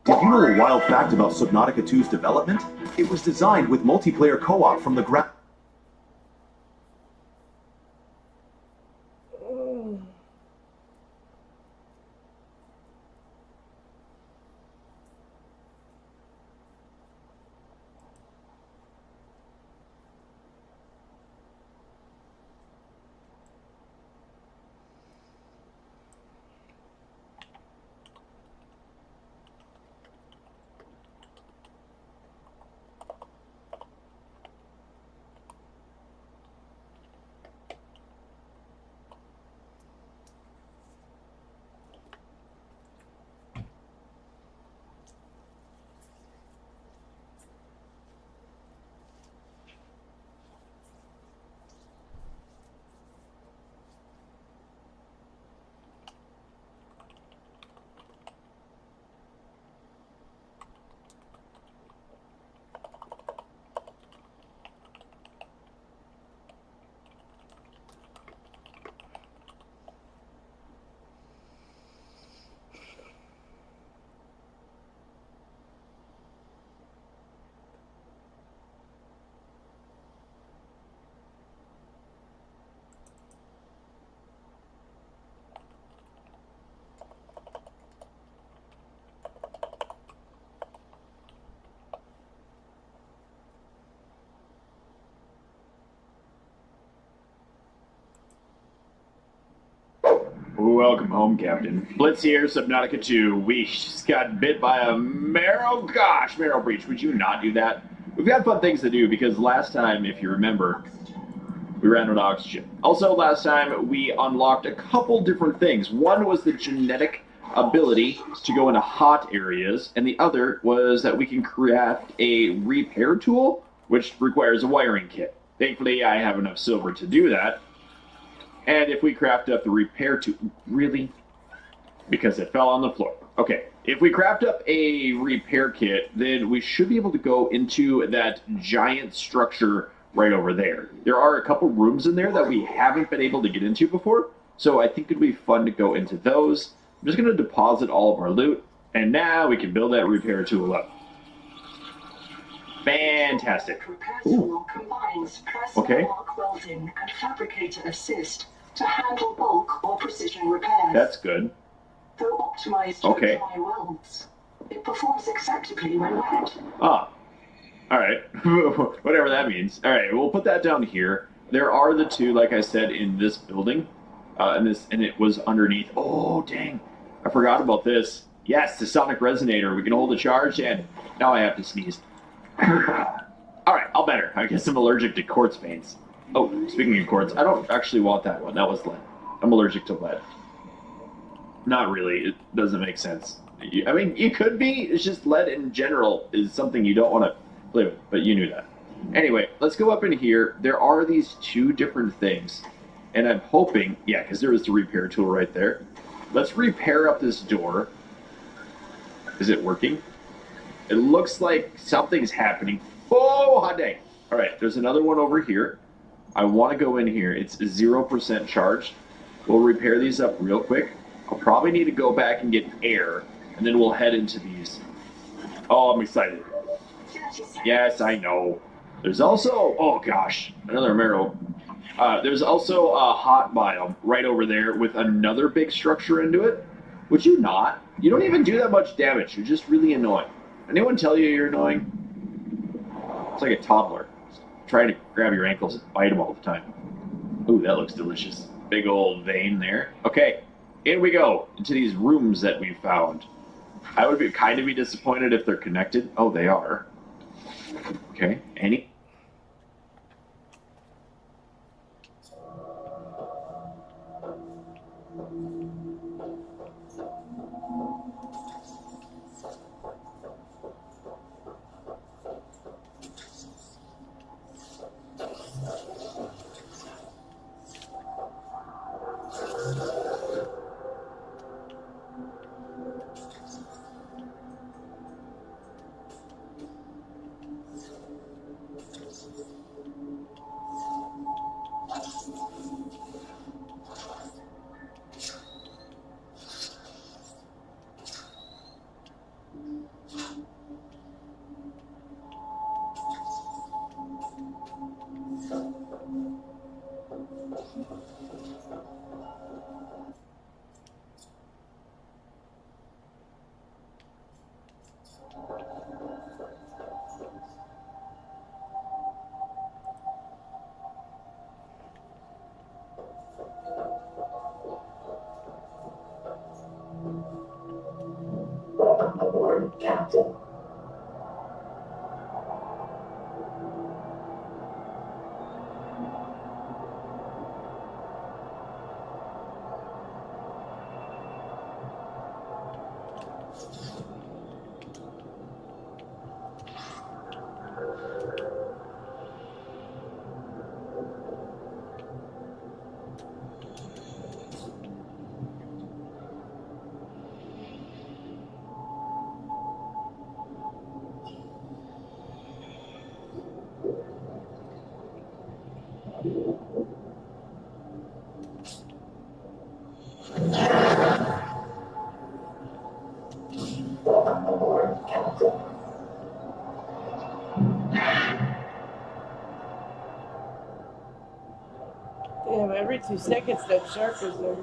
Did you know a wild fact about Subnautica 2's development? It was designed with multiplayer co-op from the ground. Welcome home, Captain. Blitz here, Subnautica 2. We just got bit by a marrow breach. Would you not do that? We've got fun things to do because last time, if you remember, we ran out of oxygen. Also, last time we unlocked a couple different things. One was the genetic ability to go into hot areas, and the other was that we can craft a repair tool, which requires a wiring kit. Thankfully, I have enough silver to do that. And if we craft up the repair tool, really? Because it fell on the floor. Okay, if we craft up a repair kit, then we should be able to go into that giant structure right over there. There are a couple rooms in there that we haven't been able to get into before, so I think it'd be fun to go into those. I'm just going to deposit all of our loot, and now we can build that repair tool up. Fantastic. Repair tool combines personal arc welding and fabricator assist to handle bulk or precision repairs. That's good. Though optimized for dry welds, it performs acceptably when wet. Ah. Alright. Whatever that means. Alright, we'll put that down here. There are the two, like I said, in this building. And it was underneath. Oh, dang. I forgot about this. Yes, the sonic resonator. We can hold a charge, and now I have to sneeze. Alright, I'll better. I guess I'm allergic to quartz veins. Oh, speaking of quartz, I don't actually want that one. That was lead. I'm allergic to lead. Not really. It doesn't make sense. I mean, you could be. It's just lead in general is something you don't want to play with, but you knew that. Anyway, let's go up in here. There are these two different things, and I'm hoping, yeah, because there is the repair tool right there. Let's repair up this door. Is it working? It looks like something's happening. Oh, hot dang. All right, there's another one over here. I want to go in here. It's 0% charged. We'll repair these up real quick. I'll probably need to go back and get air, and then we'll head into these. Oh, I'm excited. Yes, I know. There's also, oh gosh, another marrow. There's also a hot biome right over there with another big structure into it. Would you not? You don't even do that much damage. You're just really annoying. Anyone tell you you're annoying? It's like a toddler trying to grab your ankles and bite them all the time. Ooh, that looks delicious. Big old vein there. Okay, in we go into these rooms that we found. I would be kind of be disappointed if they're connected. Oh, they are. Okay, any? Captain. Damn, every 2 seconds that shark is there.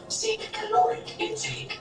Seek caloric intake.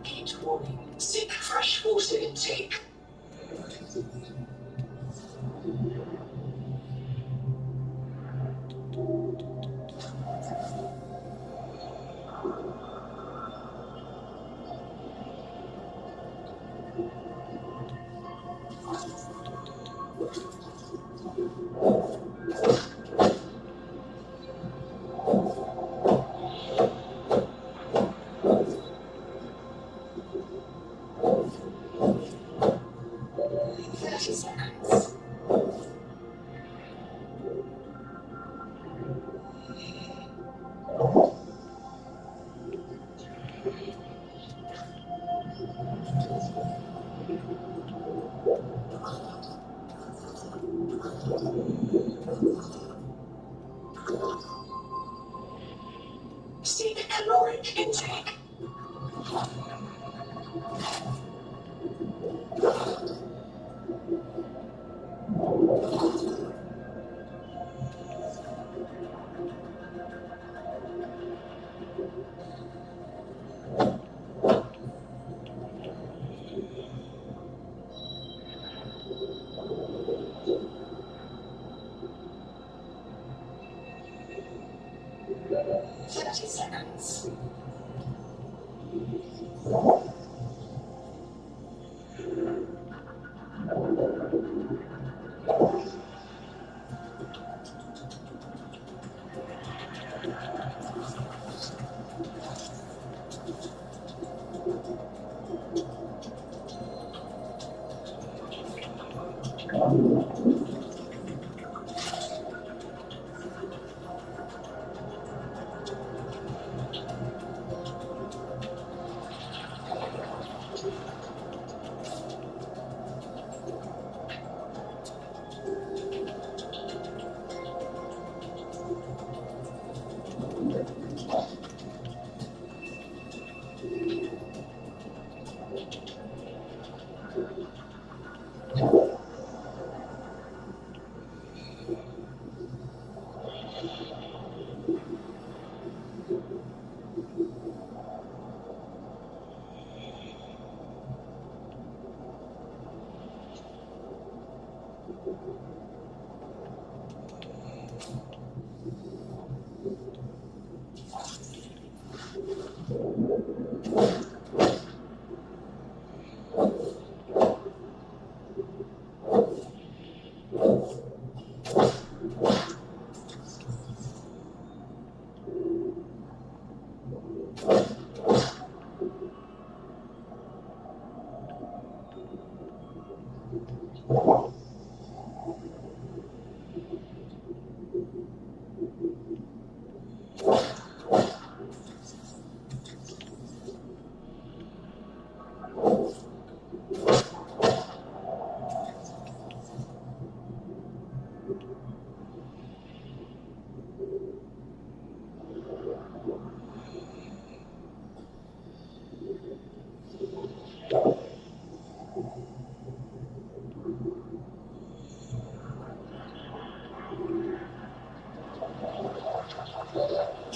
Heat warning. Seek fresh water intake. Seconds. Seek caloric intake. 30 seconds.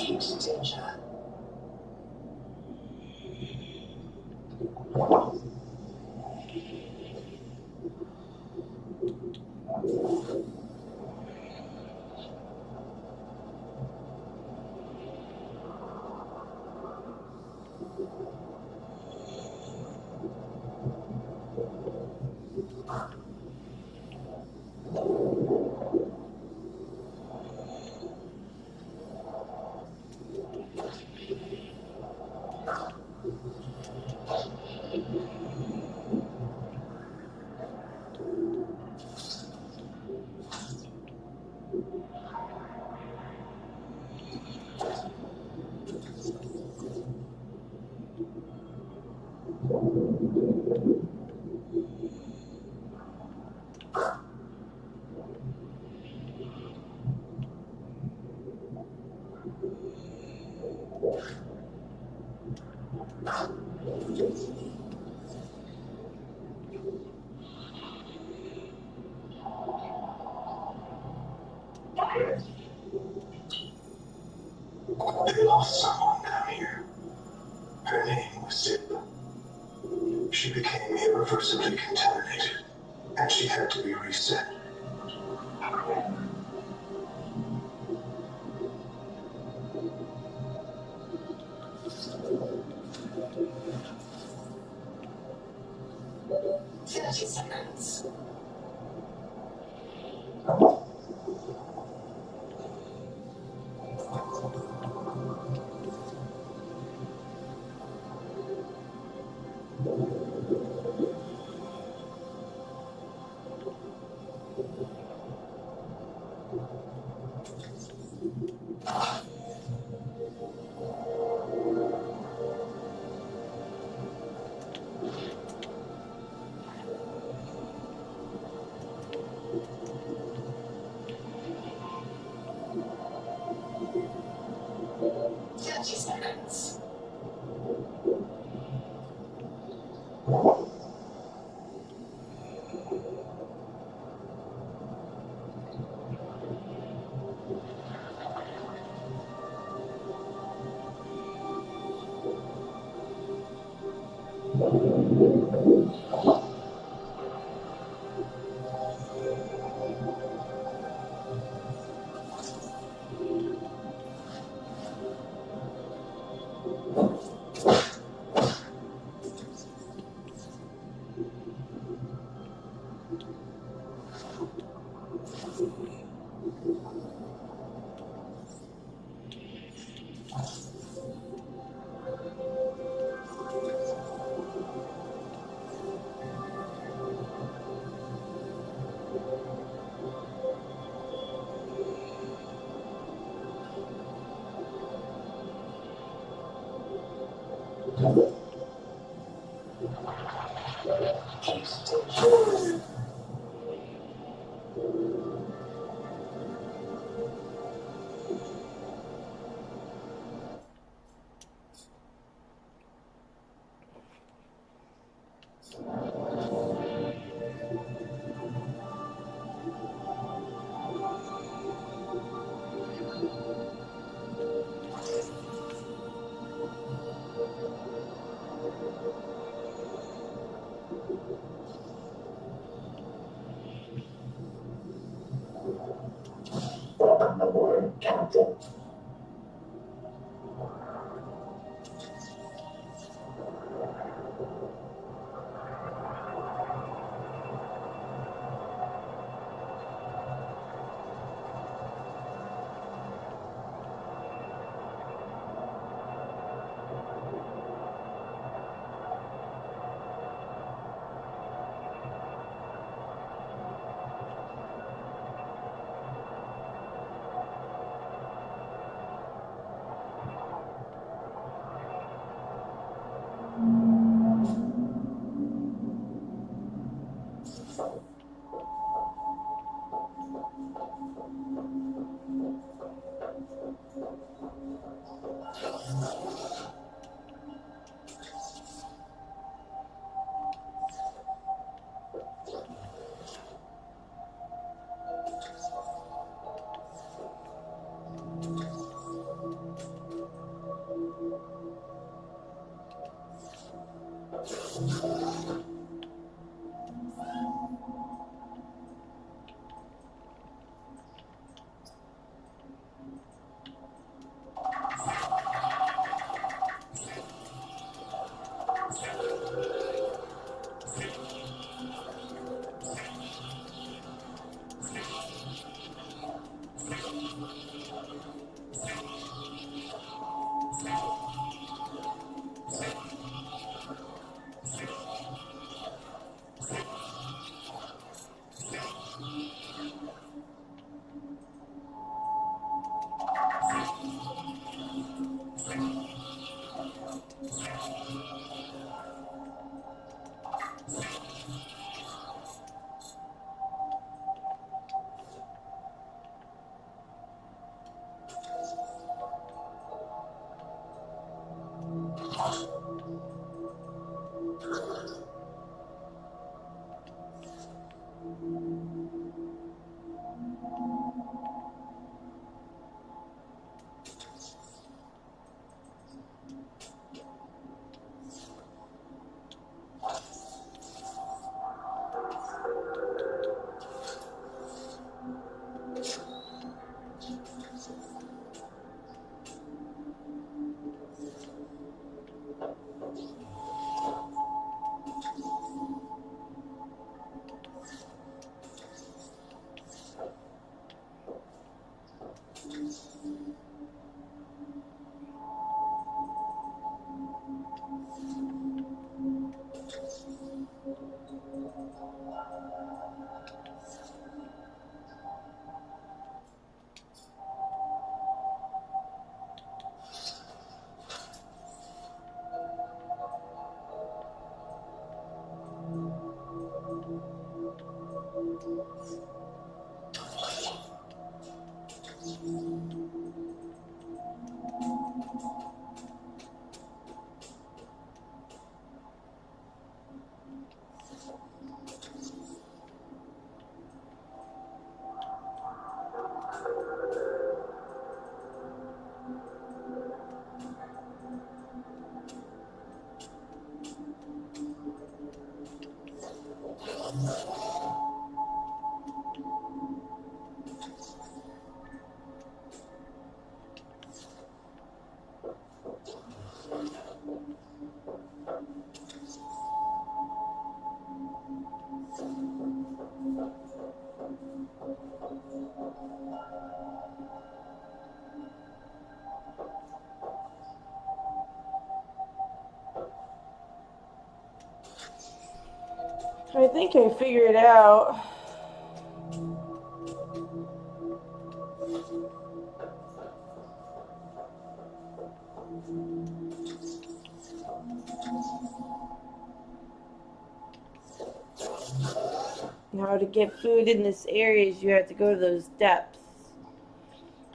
acute danger. They lost someone down here. Her name was Zip. She became irreversibly contaminated, and she had to be reset. Seconds. 30 seconds. Captain. I think I figured it out. How to get food in this area is you have to go to those depths.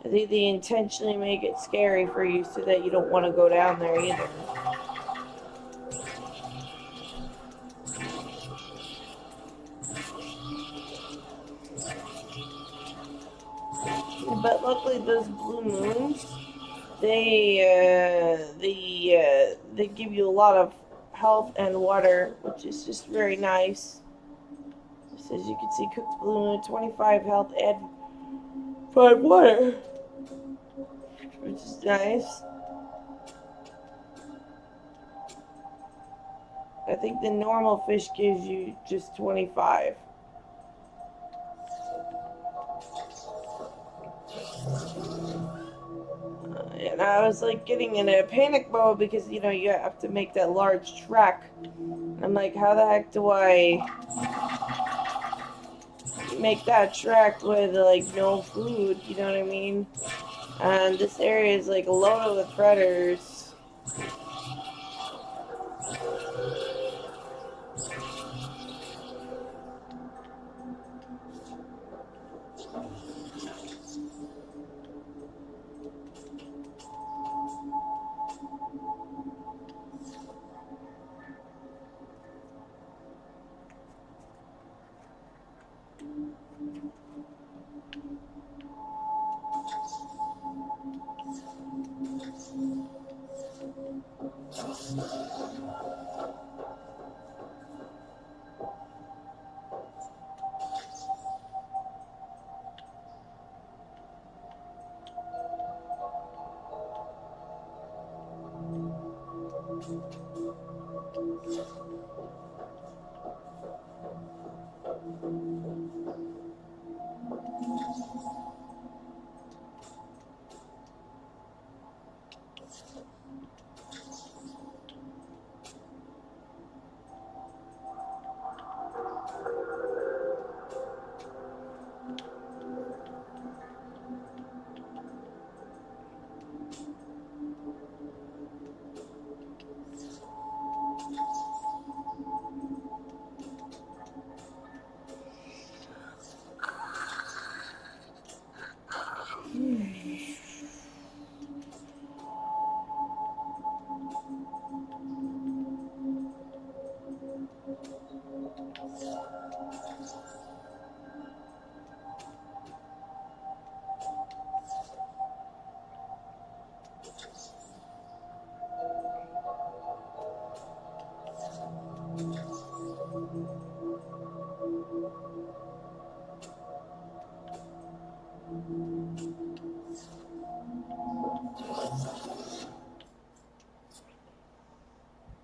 I think they intentionally make it scary for you so that you don't want to go down there either. But luckily those blue moons, they give you a lot of health and water, which is just very nice. Just as you can see, cooked blue moon, 25 health and 5 water, which is nice. I think the normal fish gives you just 25. And I was like getting in a panic mode because you know you have to make that large trek. I'm like, how the heck do I make that trek with like no food? You know what I mean? And this area is like loaded with predators.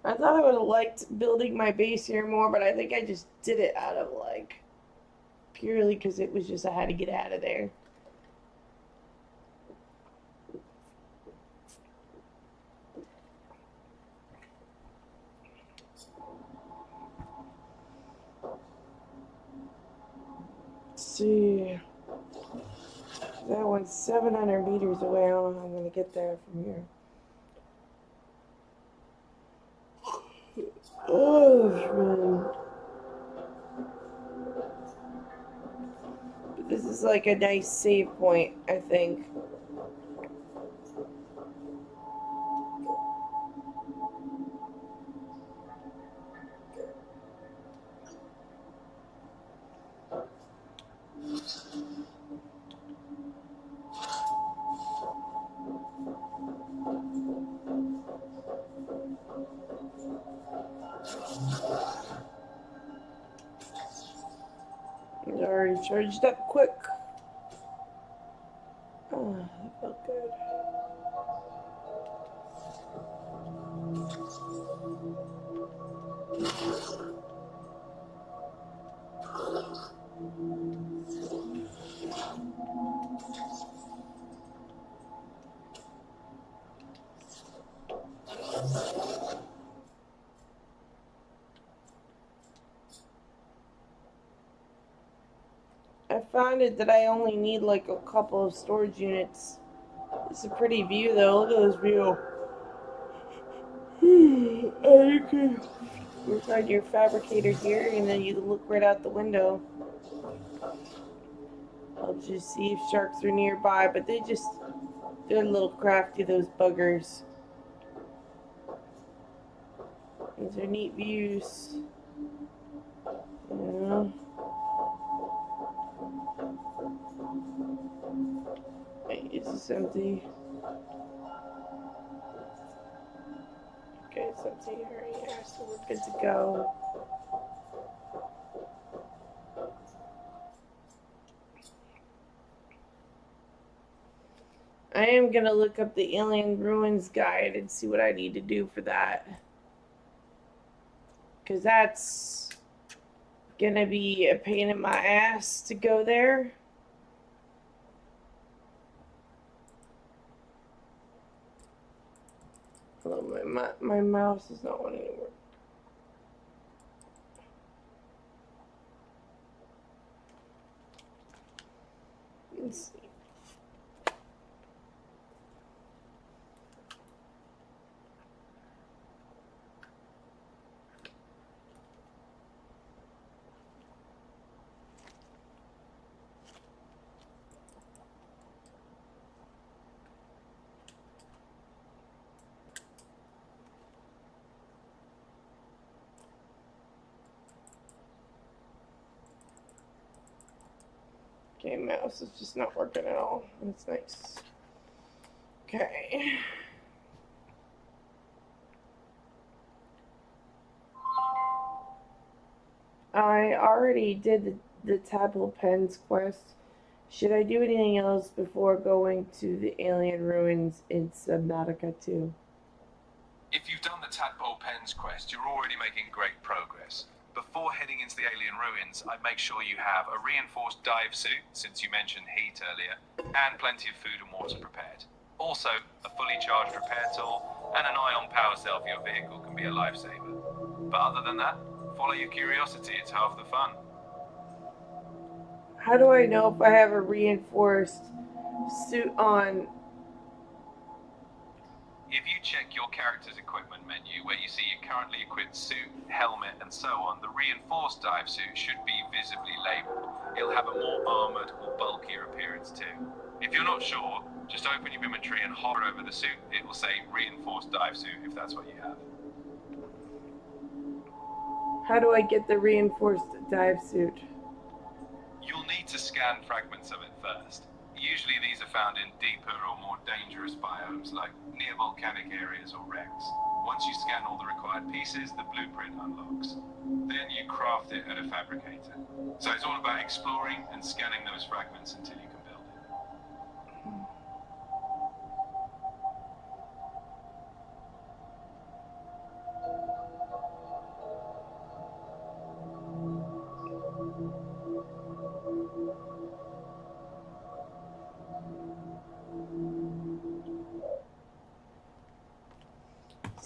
I thought I would have liked building my base here more, but I think I just did it out of like purely because it was just I had to get out of there. Let's see. That one's 700 meters away. I don't know how I'm going to get there from here. Oh, man. But this is like a nice save point, I think. It already charged up quick. Oh, that felt good. I found it that I only need like a couple of storage units. It's a pretty view though. Look at this view. And you can work on your fabricator here and then you look right out the window. I'll just see if sharks are nearby, but they're a little crafty, those buggers. These are neat views. Yeah. Wait, is this empty? Okay, it's empty. Alright, yeah, so we're good to go. I am gonna look up the Alien Ruins guide and see what I need to do for that. Because that's gonna be a pain in my ass to go there. Hold on, my mouse is not wanting to work. Let's see. Okay, mouse is just not working at all. That's nice. Okay. I already did the Tadpole Pens quest. Should I do anything else before going to the Alien Ruins in Subnautica 2? If you've done the Tadpole defense quest, you're already making great progress. Before heading into the alien ruins, I'd make sure you have a reinforced dive suit, since you mentioned heat earlier, and plenty of food and water prepared. Also, a fully charged repair tool and an ion power cell for your vehicle can be a lifesaver. But other than that, follow your curiosity, it's half the fun. How do I know if I have a reinforced suit on? If you check your character's equipment menu where you see your currently equipped suit, helmet, and so on, the reinforced dive suit should be visibly labelled. It'll have a more armoured or bulkier appearance too. If you're not sure, just open your inventory and hover over the suit. It will say reinforced dive suit if that's what you have. How do I get the reinforced dive suit? You'll need to scan fragments of it first. Usually these are found in deeper or more dangerous biomes like near volcanic areas or wrecks. Once you scan all the required pieces, the blueprint unlocks. Then you craft it at a fabricator. So it's all about exploring and scanning those fragments until you can build it.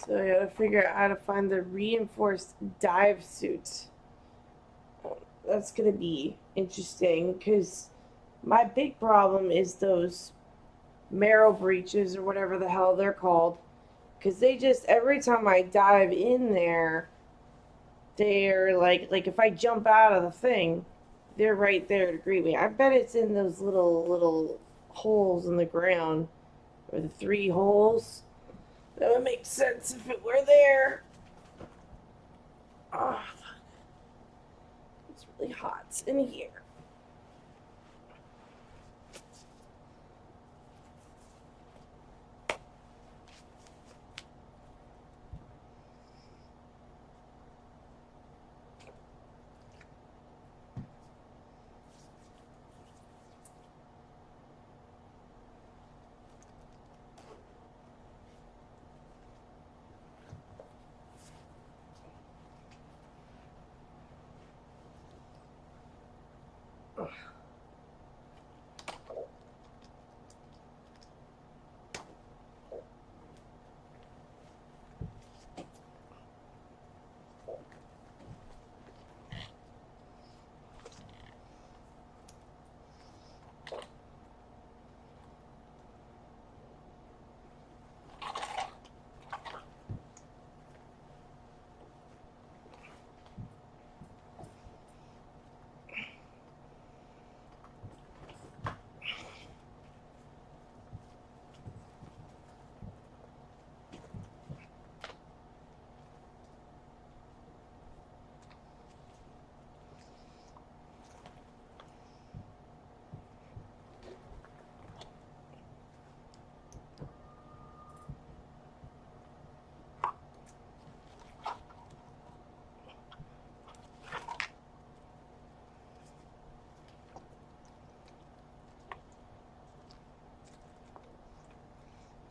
So I gotta figure out how to find the reinforced dive suit. That's gonna be interesting because my big problem is those marrow breaches or whatever the hell they're called. Because they just, every time I dive in there, they're like if I jump out of the thing, they're right there to greet me. I bet it's in those little holes in the ground, or the 3 holes. That would make sense if it were there. Oh, it's really hot in here.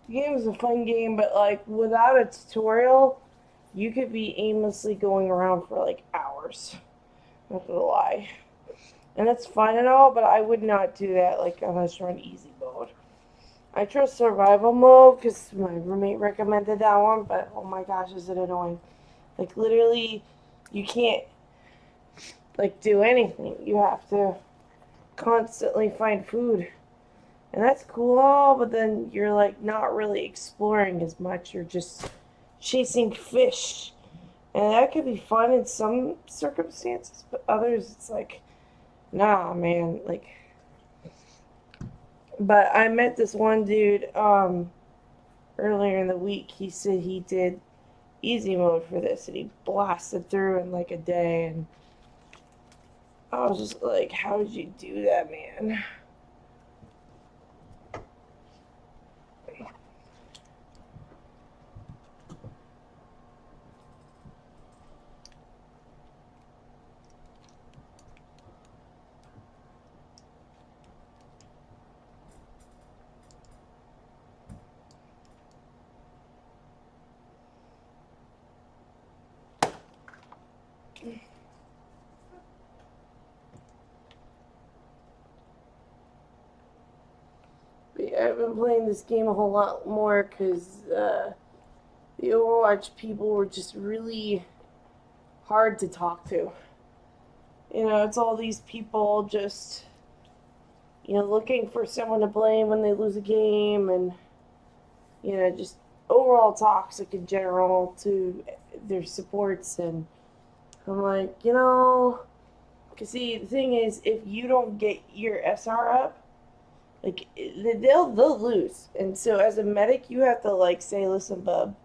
The game is a fun game, but like without a tutorial, you could be aimlessly going around for like hours. Not gonna lie. And that's fun and all, but I would not do that like unless you're on easy mode. I trust survival mode because my roommate recommended that one, but oh my gosh, is it annoying. Like literally, you can't like do anything. You have to constantly find food. And that's cool, but then you're like not really exploring as much. You're just chasing fish. And that could be fun in some circumstances, but others it's like, nah, man. Like, but I met this one dude earlier in the week. He said he did easy mode for this and he blasted through in like a day. And I was just like, how did you do that, man? I've been playing this game a whole lot more because the Overwatch people were just really hard to talk to. It's all these people just, looking for someone to blame when they lose a game and, just overall toxic in general to their supports. And I'm like, because see, the thing is, if you don't get your SR up, like, they'll lose. And so as a medic, you have to, like, say, listen, bub,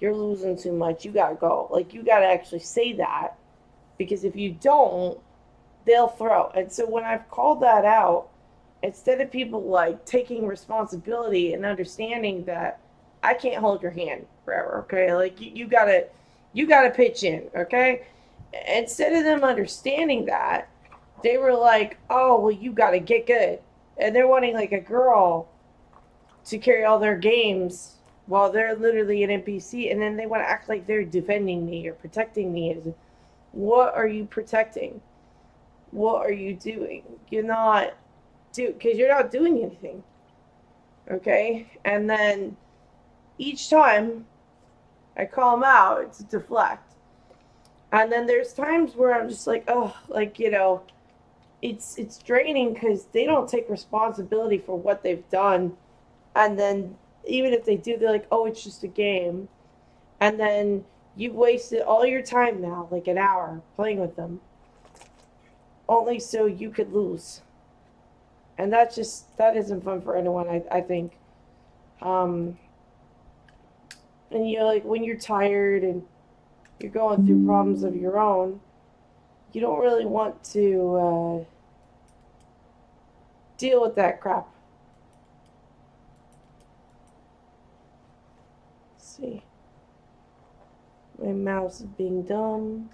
you're losing too much. You gotta go. Like, you gotta actually say that. Because if you don't, they'll throw. And so when I've called that out, instead of people like taking responsibility and understanding that I can't hold your hand forever, okay? Like you gotta pitch in, okay? Instead of them understanding that, they were like, oh well, you gotta get good. And they're wanting like a girl to carry all their games while they're literally an NPC, and then they want to act like they're defending me or protecting me. What are you protecting? What are you doing? Because you're not doing anything. Okay? And then each time I call them out, it's a deflect. And then there's times where I'm just like, oh, like, it's draining because they don't take responsibility for what they've done. And then even if they do, they're like, oh, it's just a game. And then you've wasted all your time now, like an hour, playing with them. Only so you could lose. And that isn't fun for anyone, I think. And like when you're tired and you're going through problems of your own, you don't really want to deal with that crap. Let's see. My mouse is being dumb.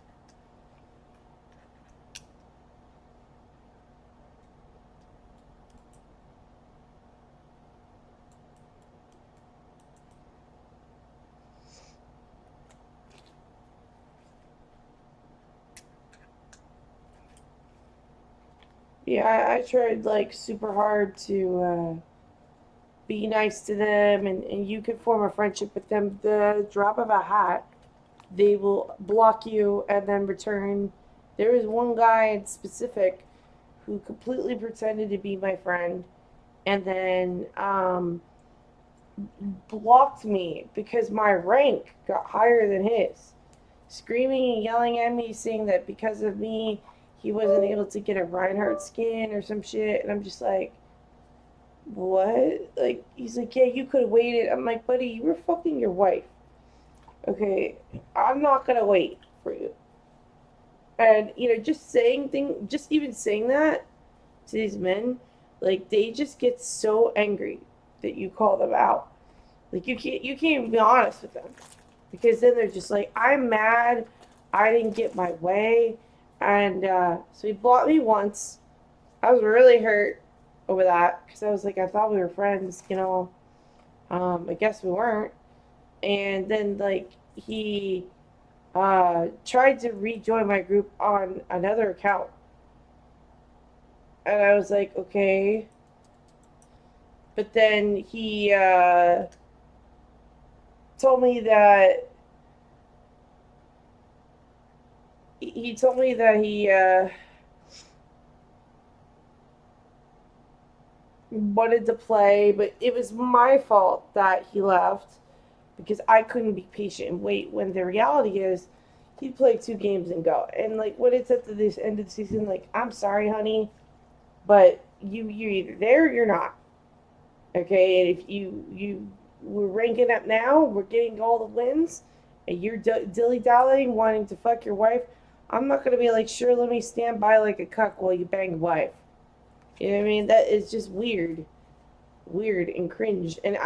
Yeah, I tried like super hard to be nice to them, and you could form a friendship with them. The drop of a hat, they will block you and then return. There was one guy in specific who completely pretended to be my friend and then blocked me because my rank got higher than his. Screaming and yelling at me, saying that because of me, he wasn't able to get a Reinhardt skin or some shit. And I'm just like, what? Like, he's like, yeah, you could have waited. I'm like, buddy, you were fucking your wife. Okay, I'm not gonna wait for you. And, just even saying that to these men, like, they just get so angry that you call them out. Like, you can't even be honest with them. Because then they're just like, I'm mad, I didn't get my way. And so he blocked me once. I was really hurt over that because I was like, I thought we were friends, I guess we weren't. And then, like, he tried to rejoin my group on another account. And I was like, okay. But then he told me that he wanted to play, but it was my fault that he left because I couldn't be patient and wait, when the reality is he'd play 2 games and go. And like when it's at the this end of the season, like, I'm sorry, honey, but you're either there or you're not. Okay, and if we're ranking up now, we're getting all the wins, and you're dilly-dallying, wanting to fuck your wife, I'm not going to be like, sure, let me stand by like a cuck while you bang the wife. You know what I mean? That is just weird. Weird and cringe. And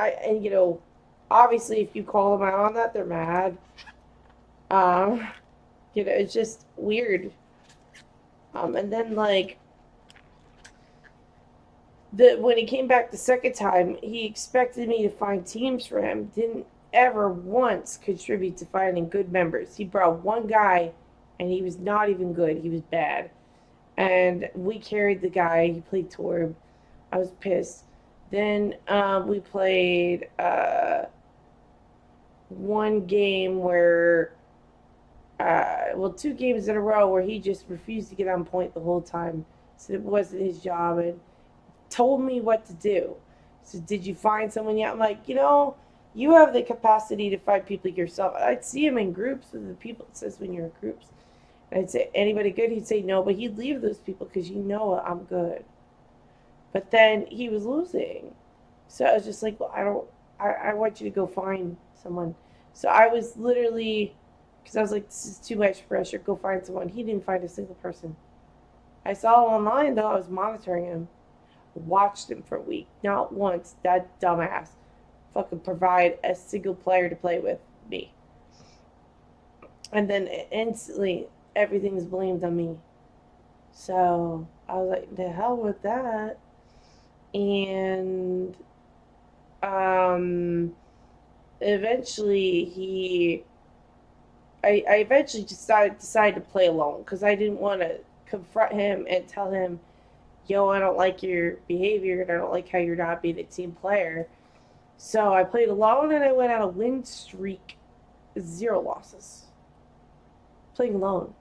obviously if you call them out on that, they're mad. It's just weird. And then like when he came back the second time, he expected me to find teams for him. Didn't ever once contribute to finding good members. He brought one guy and he was not even good. He was bad. And we carried the guy. He played Torb. I was pissed. Then we played one game where, well, 2 games in a row where he just refused to get on point the whole time. Said it wasn't his job and told me what to do. So, did you find someone yet? I'm like, you have the capacity to find people yourself. I'd see him in groups with the people. It says when you're in groups. And I'd say, anybody good? He'd say no, but he'd leave those people because I'm good. But then he was losing. So I was just like, well, I want you to go find someone. So I was literally, because I was like, this is too much pressure, go find someone. He didn't find a single person. I saw him online, though. I was monitoring him. Watched him for a week. Not once, that dumbass fucking provide a single player to play with me. And then instantly, everything's blamed on me. So I was like, the hell with that. And eventually I eventually decided to play alone because I didn't want to confront him and tell him, yo, I don't like your behavior and I don't like how you're not being a team player. So I played alone and I went on a win streak, 0 losses, playing alone.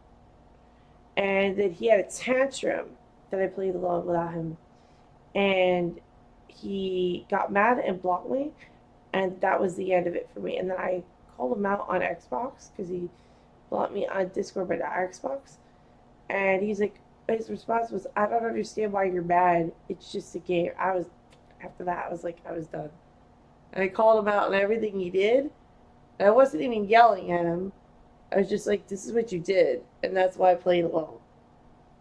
And then he had a tantrum that I played alone without him. And he got mad and blocked me. And that was the end of it for me. And then I called him out on Xbox because he blocked me on Discord by the Xbox. And he's like, his response was, I don't understand why you're mad. It's just a game. After that, I was done. And I called him out on everything he did. And I wasn't even yelling at him. I was just like, this is what you did. And that's why I played alone.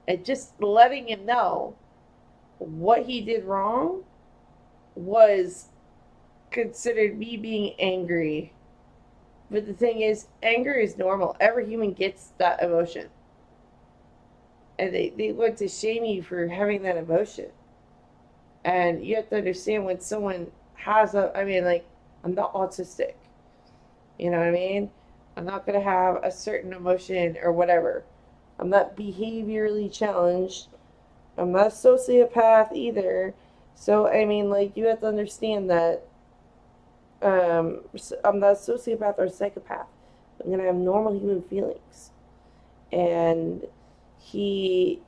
And just letting him know what he did wrong was considered me being angry. But the thing is, anger is normal. Every human gets that emotion. And they want to shame you for having that emotion. And you have to understand when someone has I'm not autistic. You know what I mean? I'm not going to have a certain emotion or whatever. I'm not behaviorally challenged. I'm not a sociopath either. So, you have to understand that I'm not a sociopath or a psychopath. I'm going to have normal human feelings. And he's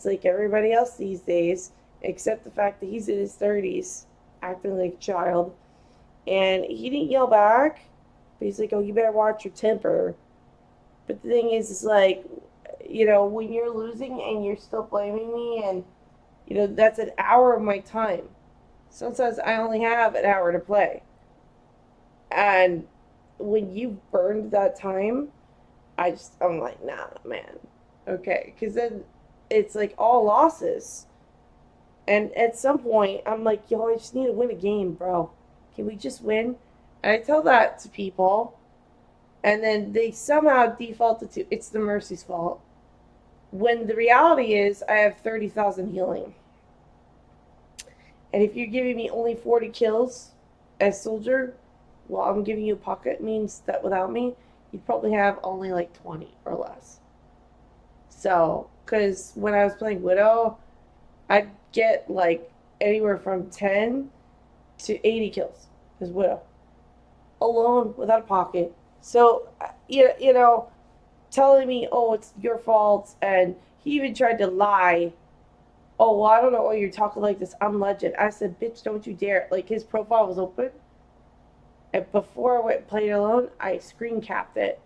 like everybody else these days, except the fact that he's in his 30s, acting like a child. And he didn't yell back, but he's like, oh, you better watch your temper. But the thing is like, when you're losing and you're still blaming me, and, that's an hour of my time. Sometimes I only have an hour to play. And when you burned that time, I'm like, nah, man. Okay. Because then it's like all losses. And at some point, I'm like, yo, I just need to win a game, bro. Can we just win? And I tell that to people. And then they somehow defaulted to, it's the Mercy's fault. When the reality is, I have 30,000 healing. And if you're giving me only 40 kills as soldier, while I'm giving you a pocket, means that without me, you'd probably have only like 20 or less. So, because when I was playing Widow, I'd get like anywhere from 10 to 80 kills as Widow. Alone, without a pocket. So, telling me, oh, it's your fault, and he even tried to lie. Oh, well, I don't know why you're talking like this. I'm legend. I said, bitch, don't you dare. Like, his profile was open. And before I went and played alone, I screen capped it.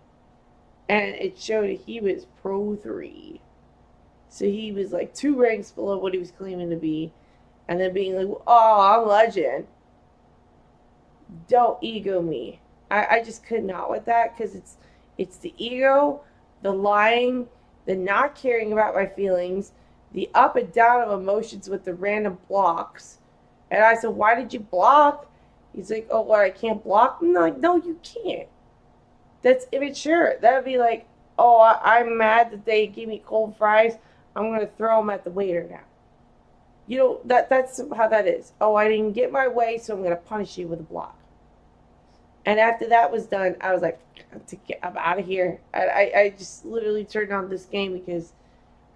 And it showed he was Pro 3. So he was like 2 ranks below what he was claiming to be. And then being like, oh, I'm legend. Don't ego me. I just could not with that because it's the ego, the lying, the not caring about my feelings, the up and down of emotions with the random blocks. And I said, why did you block? He's like, oh, well, I can't block? I'm like, no, you can't. That's immature. That would be like, oh, I'm mad that they gave me cold fries. I'm going to throw them at the waiter now. That's how that is. Oh, I didn't get my way, so I'm going to punish you with a block. And after that was done, I was like, I'm out of here. I just literally turned on this game because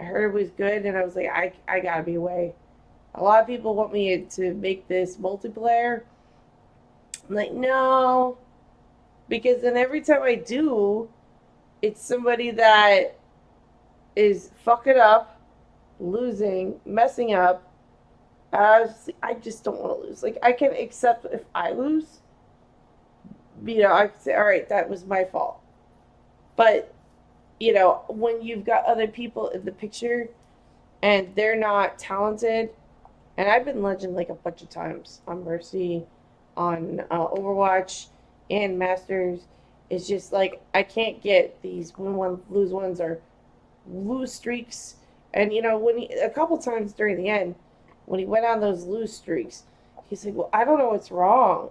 I heard it was good, and I was like, I gotta be away. A lot of people want me to make this multiplayer. I'm like, no, because then every time I do, it's somebody that is fucking up, losing, messing up. I just don't want to lose. Like, I can accept if I lose. I can say, all right, that was my fault. But when you've got other people in the picture and they're not talented, and I've been legend like a bunch of times on Mercy, on Overwatch, and Masters. It's just like I can't get these win one lose ones or lose streaks. And when a couple times during the end, when he went on those lose streaks, he's like, "Well, I don't know what's wrong.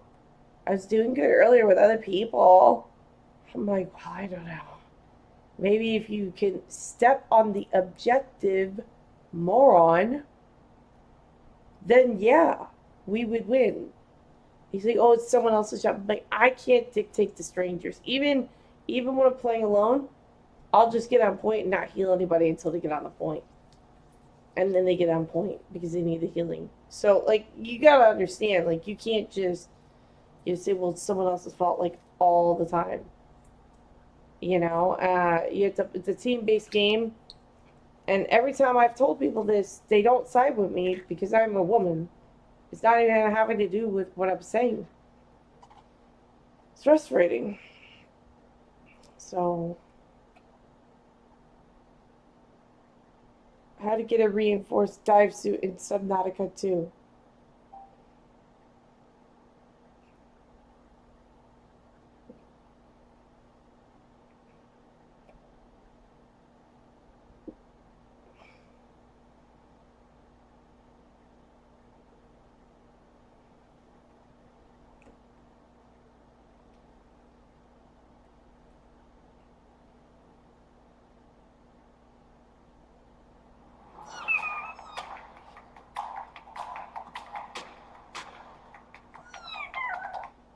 I was doing good earlier with other people." I'm like, well, I don't know. Maybe if you can step on the objective, moron, then yeah, we would win. He's like, oh, it's someone else's job. I'm like, I can't dictate to strangers. Even when I'm playing alone, I'll just get on point and not heal anybody until they get on the point. And then they get on point because they need the healing. So like you gotta understand, like you can't just say, well, it's someone else's fault like all the time. It's a team based game. And every time I've told people this, they don't side with me because I'm a woman. It's not even having to do with what I'm saying. It's frustrating. So, how to get a reinforced dive suit in Subnautica 2.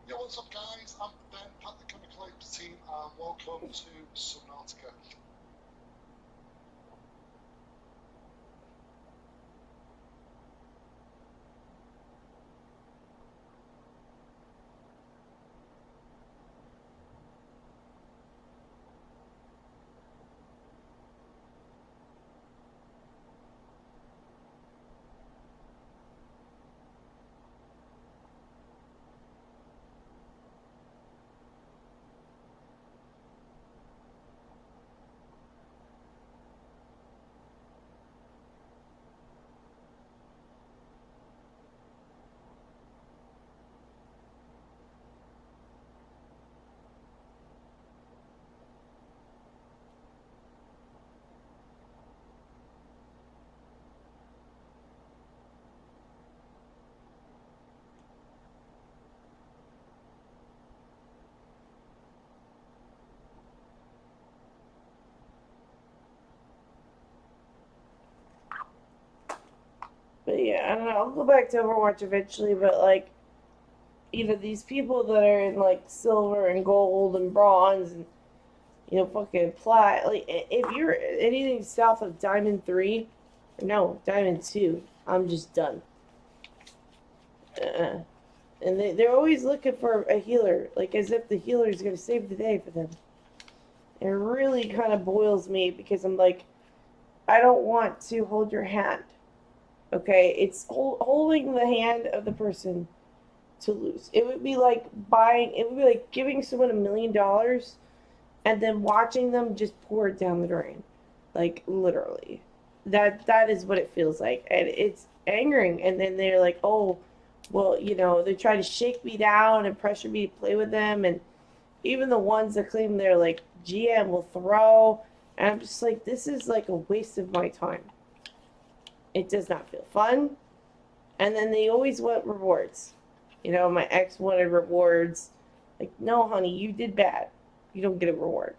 Yo, what's up, guys? I'm Ben, part of the Chemical Apes team, and welcome to Subnautica. But yeah, I don't know. I'll go back to Overwatch eventually, but like, these people that are in like silver and gold and bronze and fucking plat. Like, if you're anything south of Diamond 3, no, Diamond 2, I'm just done. And they're always looking for a healer, like as if the healer is going to save the day for them. It really kind of boils me because I'm like, I don't want to hold your hand. Okay? It's holding the hand of the person to lose. It would be like giving someone $1,000,000 and then watching them just pour it down the drain. Like literally. That is what it feels like. And it's angering. And then they're like, oh, well, they try to shake me down and pressure me to play with them. And even the ones that claim they're like GM will throw. And I'm just like, this is like a waste of my time. It does not feel fun. And then they always want rewards. My ex wanted rewards. Like, no, honey, you did bad. You don't get a reward.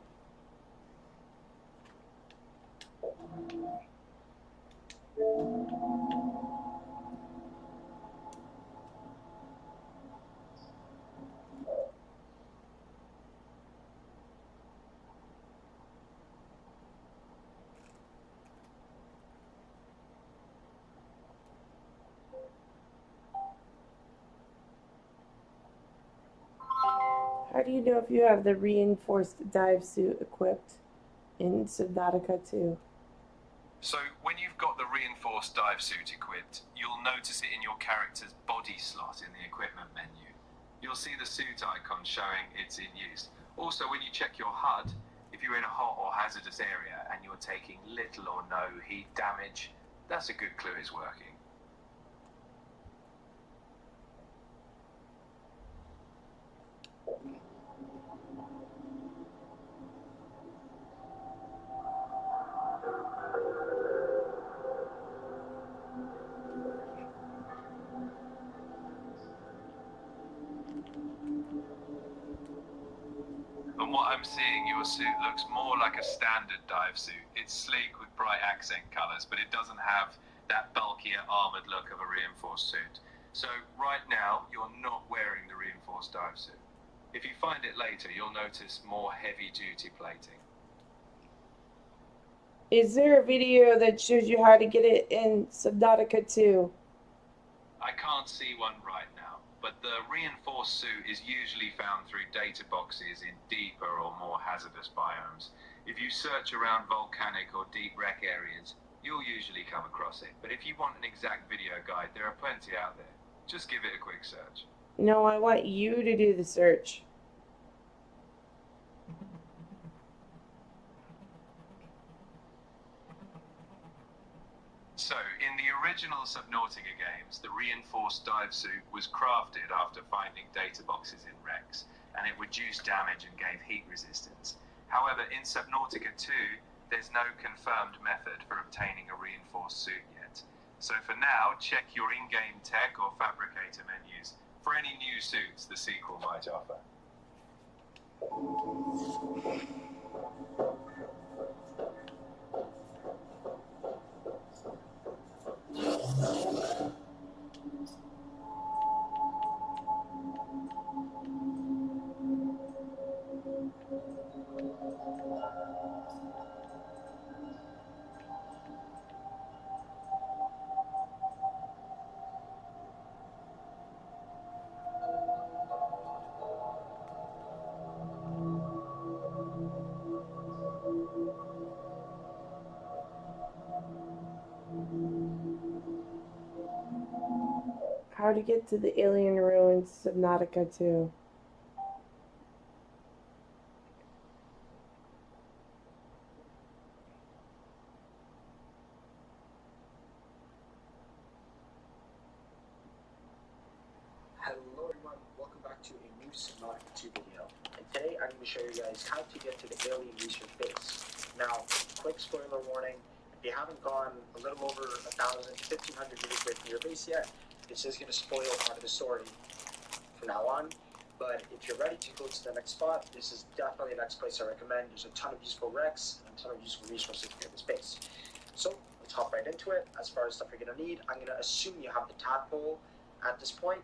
How do you know if you have the reinforced dive suit equipped in Subnautica 2? So, when you've got the reinforced dive suit equipped, you'll notice it in your character's body slot in the equipment menu. You'll see the suit icon showing it's in use. Also, when you check your HUD, if you're in a hot or hazardous area and you're taking little or no heat damage, that's a good clue it's working. From what I'm seeing, your suit looks more like a standard dive suit. It's sleek with bright accent colors, but it doesn't have that bulkier armored look of a reinforced suit. So right now, you're not wearing the reinforced dive suit. If you find it later, you'll notice more heavy-duty plating. Is there a video that shows you how to get it in Subnautica 2? I can't see one right now, but the reinforced suit is usually found through data boxes in deeper or more hazardous biomes. If you search around volcanic or deep wreck areas, you'll usually come across it. But if you want an exact video guide, there are plenty out there. Just give it a quick search. No, I want you to do the search. So, in the original Subnautica games, the reinforced dive suit was crafted after finding data boxes in wrecks, and it reduced damage and gave heat resistance. However, in Subnautica 2, there's no confirmed method for obtaining a reinforced suit yet. So for now, check your in-game tech or fabricator menus for any new suits the sequel might offer. How to get to the alien ruins Subnautica 2. Hello everyone, welcome back to a new Subnautica 2 video. And today I'm going to show you guys how to get to the alien research base. Now, quick spoiler warning, if you haven't gone a little over 1,000 to 1,500 meters away from your base yet, this is going to spoil part of the story from now on. But if you're ready to go to the next spot, this is definitely the next place I recommend. There's a ton of useful wrecks and a ton of useful resources here in this base. So let's hop right into it. As far as stuff you're going to need, I'm going to assume you have the tadpole at this point.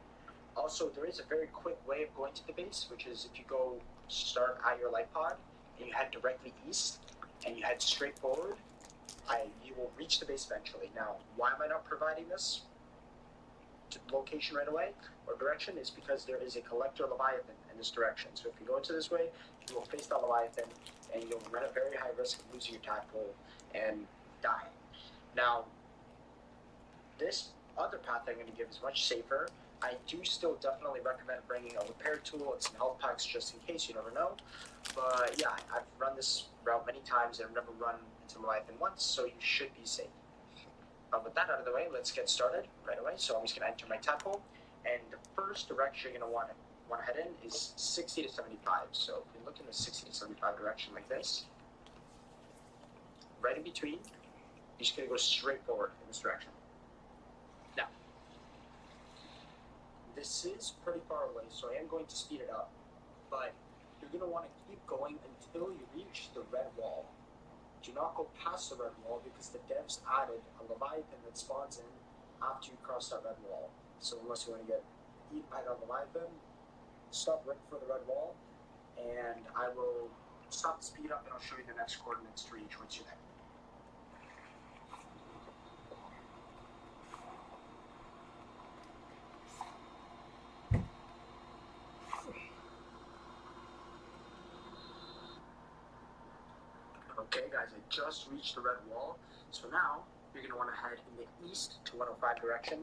Also, there is a very quick way of going to the base, which is if you go start at your light pod and you head directly east and you head straight forward, you will reach the base eventually. Now, why am I not providing this location right away or direction is because there is a collector Leviathan in this direction. So if you go into this way, you will face that Leviathan and you'll run a very high risk of losing your tadpole and dying. Now, this other path I'm going to give is much safer. I do still definitely recommend bringing a repair tool and some health packs just in case, you never know. But yeah, I've run this route many times and I've never run into Leviathan once, so you should be safe. With that out of the way, let's get started right away. So I'm just going to enter my tadpole, and the first direction you're going to want to head in is 60 to 75. So if you look in the 60 to 75 direction like this, right in between, you're just going to go straight forward in this direction. Now, this is pretty far away, so I am going to speed it up, but you're going to want to keep going until you reach the red wall. Do not go past the red wall because the devs added a Leviathan that spawns in after you cross that red wall. So unless you want to get eaten by that Leviathan, stop right before the red wall, and I will stop the speed up and I'll show you the next coordinates to reach once you're there. Okay guys, I just reached the red wall, so now you're going to want to head in the east to 105 direction.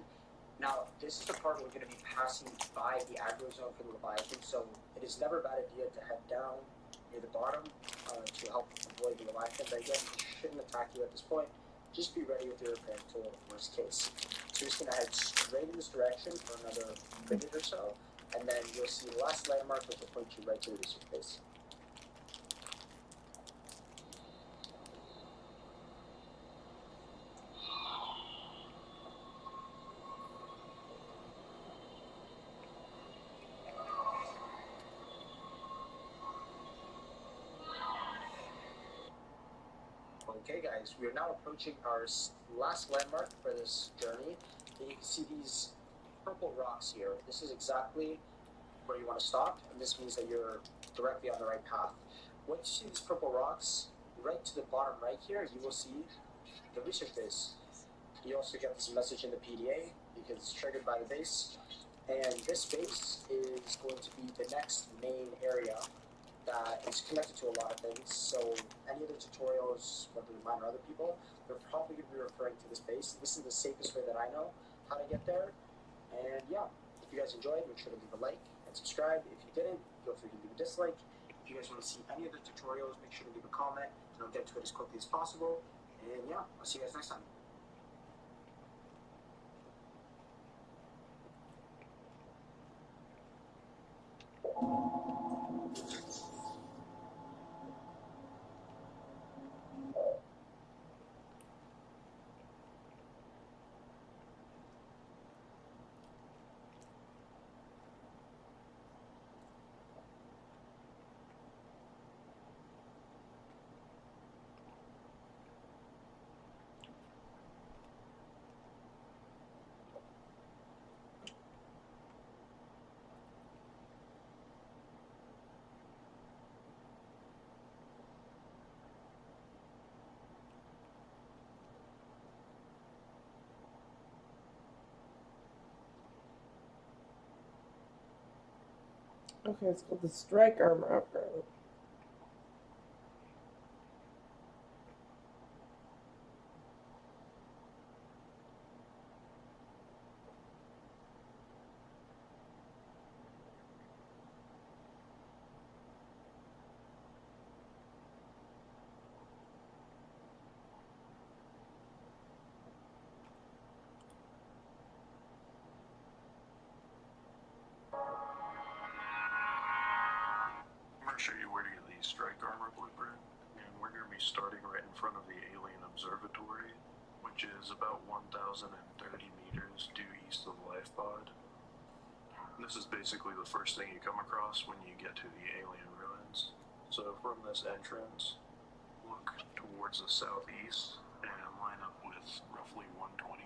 Now, this is the part where we're going to be passing by the aggro zone for the Leviathan, so it is never a bad idea to head down near the bottom to help avoid the Leviathan, but again, it shouldn't attack you at this point. Just be ready with your repair tool, worst case. So you're just going to head straight in this direction for another minute or so, and then you'll see the last landmark, which will point you right to the research base. Okay guys, we are now approaching our last landmark for this journey, and you can see these purple rocks here. This is exactly where you want to stop, and this means that you're directly on the right path. Once you see these purple rocks, right to the bottom right here, you will see the research base. You also get this message in the PDA because it's triggered by the base, and this base is going to be the next main area that is connected to a lot of things. So any other tutorials, whether mine or other people, they're probably going to be referring to this base. This is the safest way that I know how to get there. And yeah, if you guys enjoyed, make sure to leave a like and subscribe. If you didn't, feel free to leave a dislike. If you guys want to see any other tutorials, make sure to leave a comment and I'll get to it as quickly as possible. And yeah, I'll see you guys next time. Okay, it's called the strike armor upgrade. I'm going to show you where to get the strike armor blueprint, and we're going to be starting right in front of the alien observatory, which is about 1,030 meters due east of the life pod. This is basically the first thing you come across when you get to the alien ruins. So from this entrance, look towards the southeast and line up with roughly 120.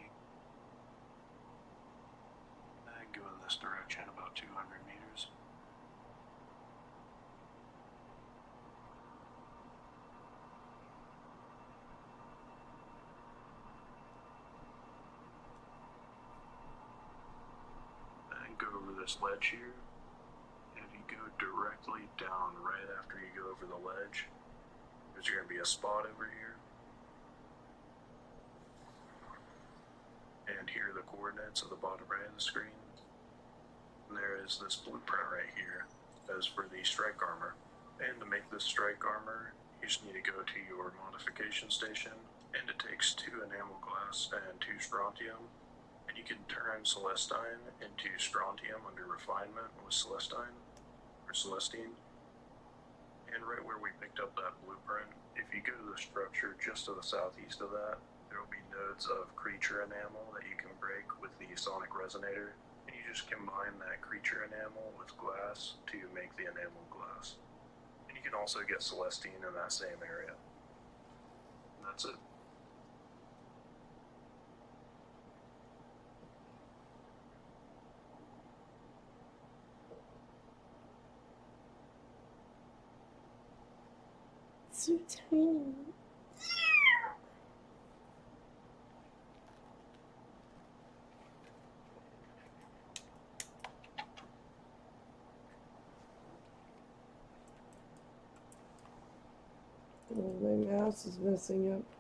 And go in this direction about 200 meters. Go over this ledge here, and if you go directly down right after you go over the ledge, there's going to be a spot over here, and here are the coordinates at the bottom right of the screen. And there is this blueprint right here as for the strike armor, and to make this strike armor you just need to go to your modification station, and it takes 2 enamel glass and 2 strontium. And you can turn Celestine into Strontium under refinement with Celestine, or Celestine. And right where we picked up that blueprint, if you go to the structure just to the southeast of that, there will be nodes of creature enamel that you can break with the sonic resonator. And you just combine that creature enamel with glass to make the enamel glass. And you can also get Celestine in that same area. And that's it. So tiny. Oh, my mouse is messing up.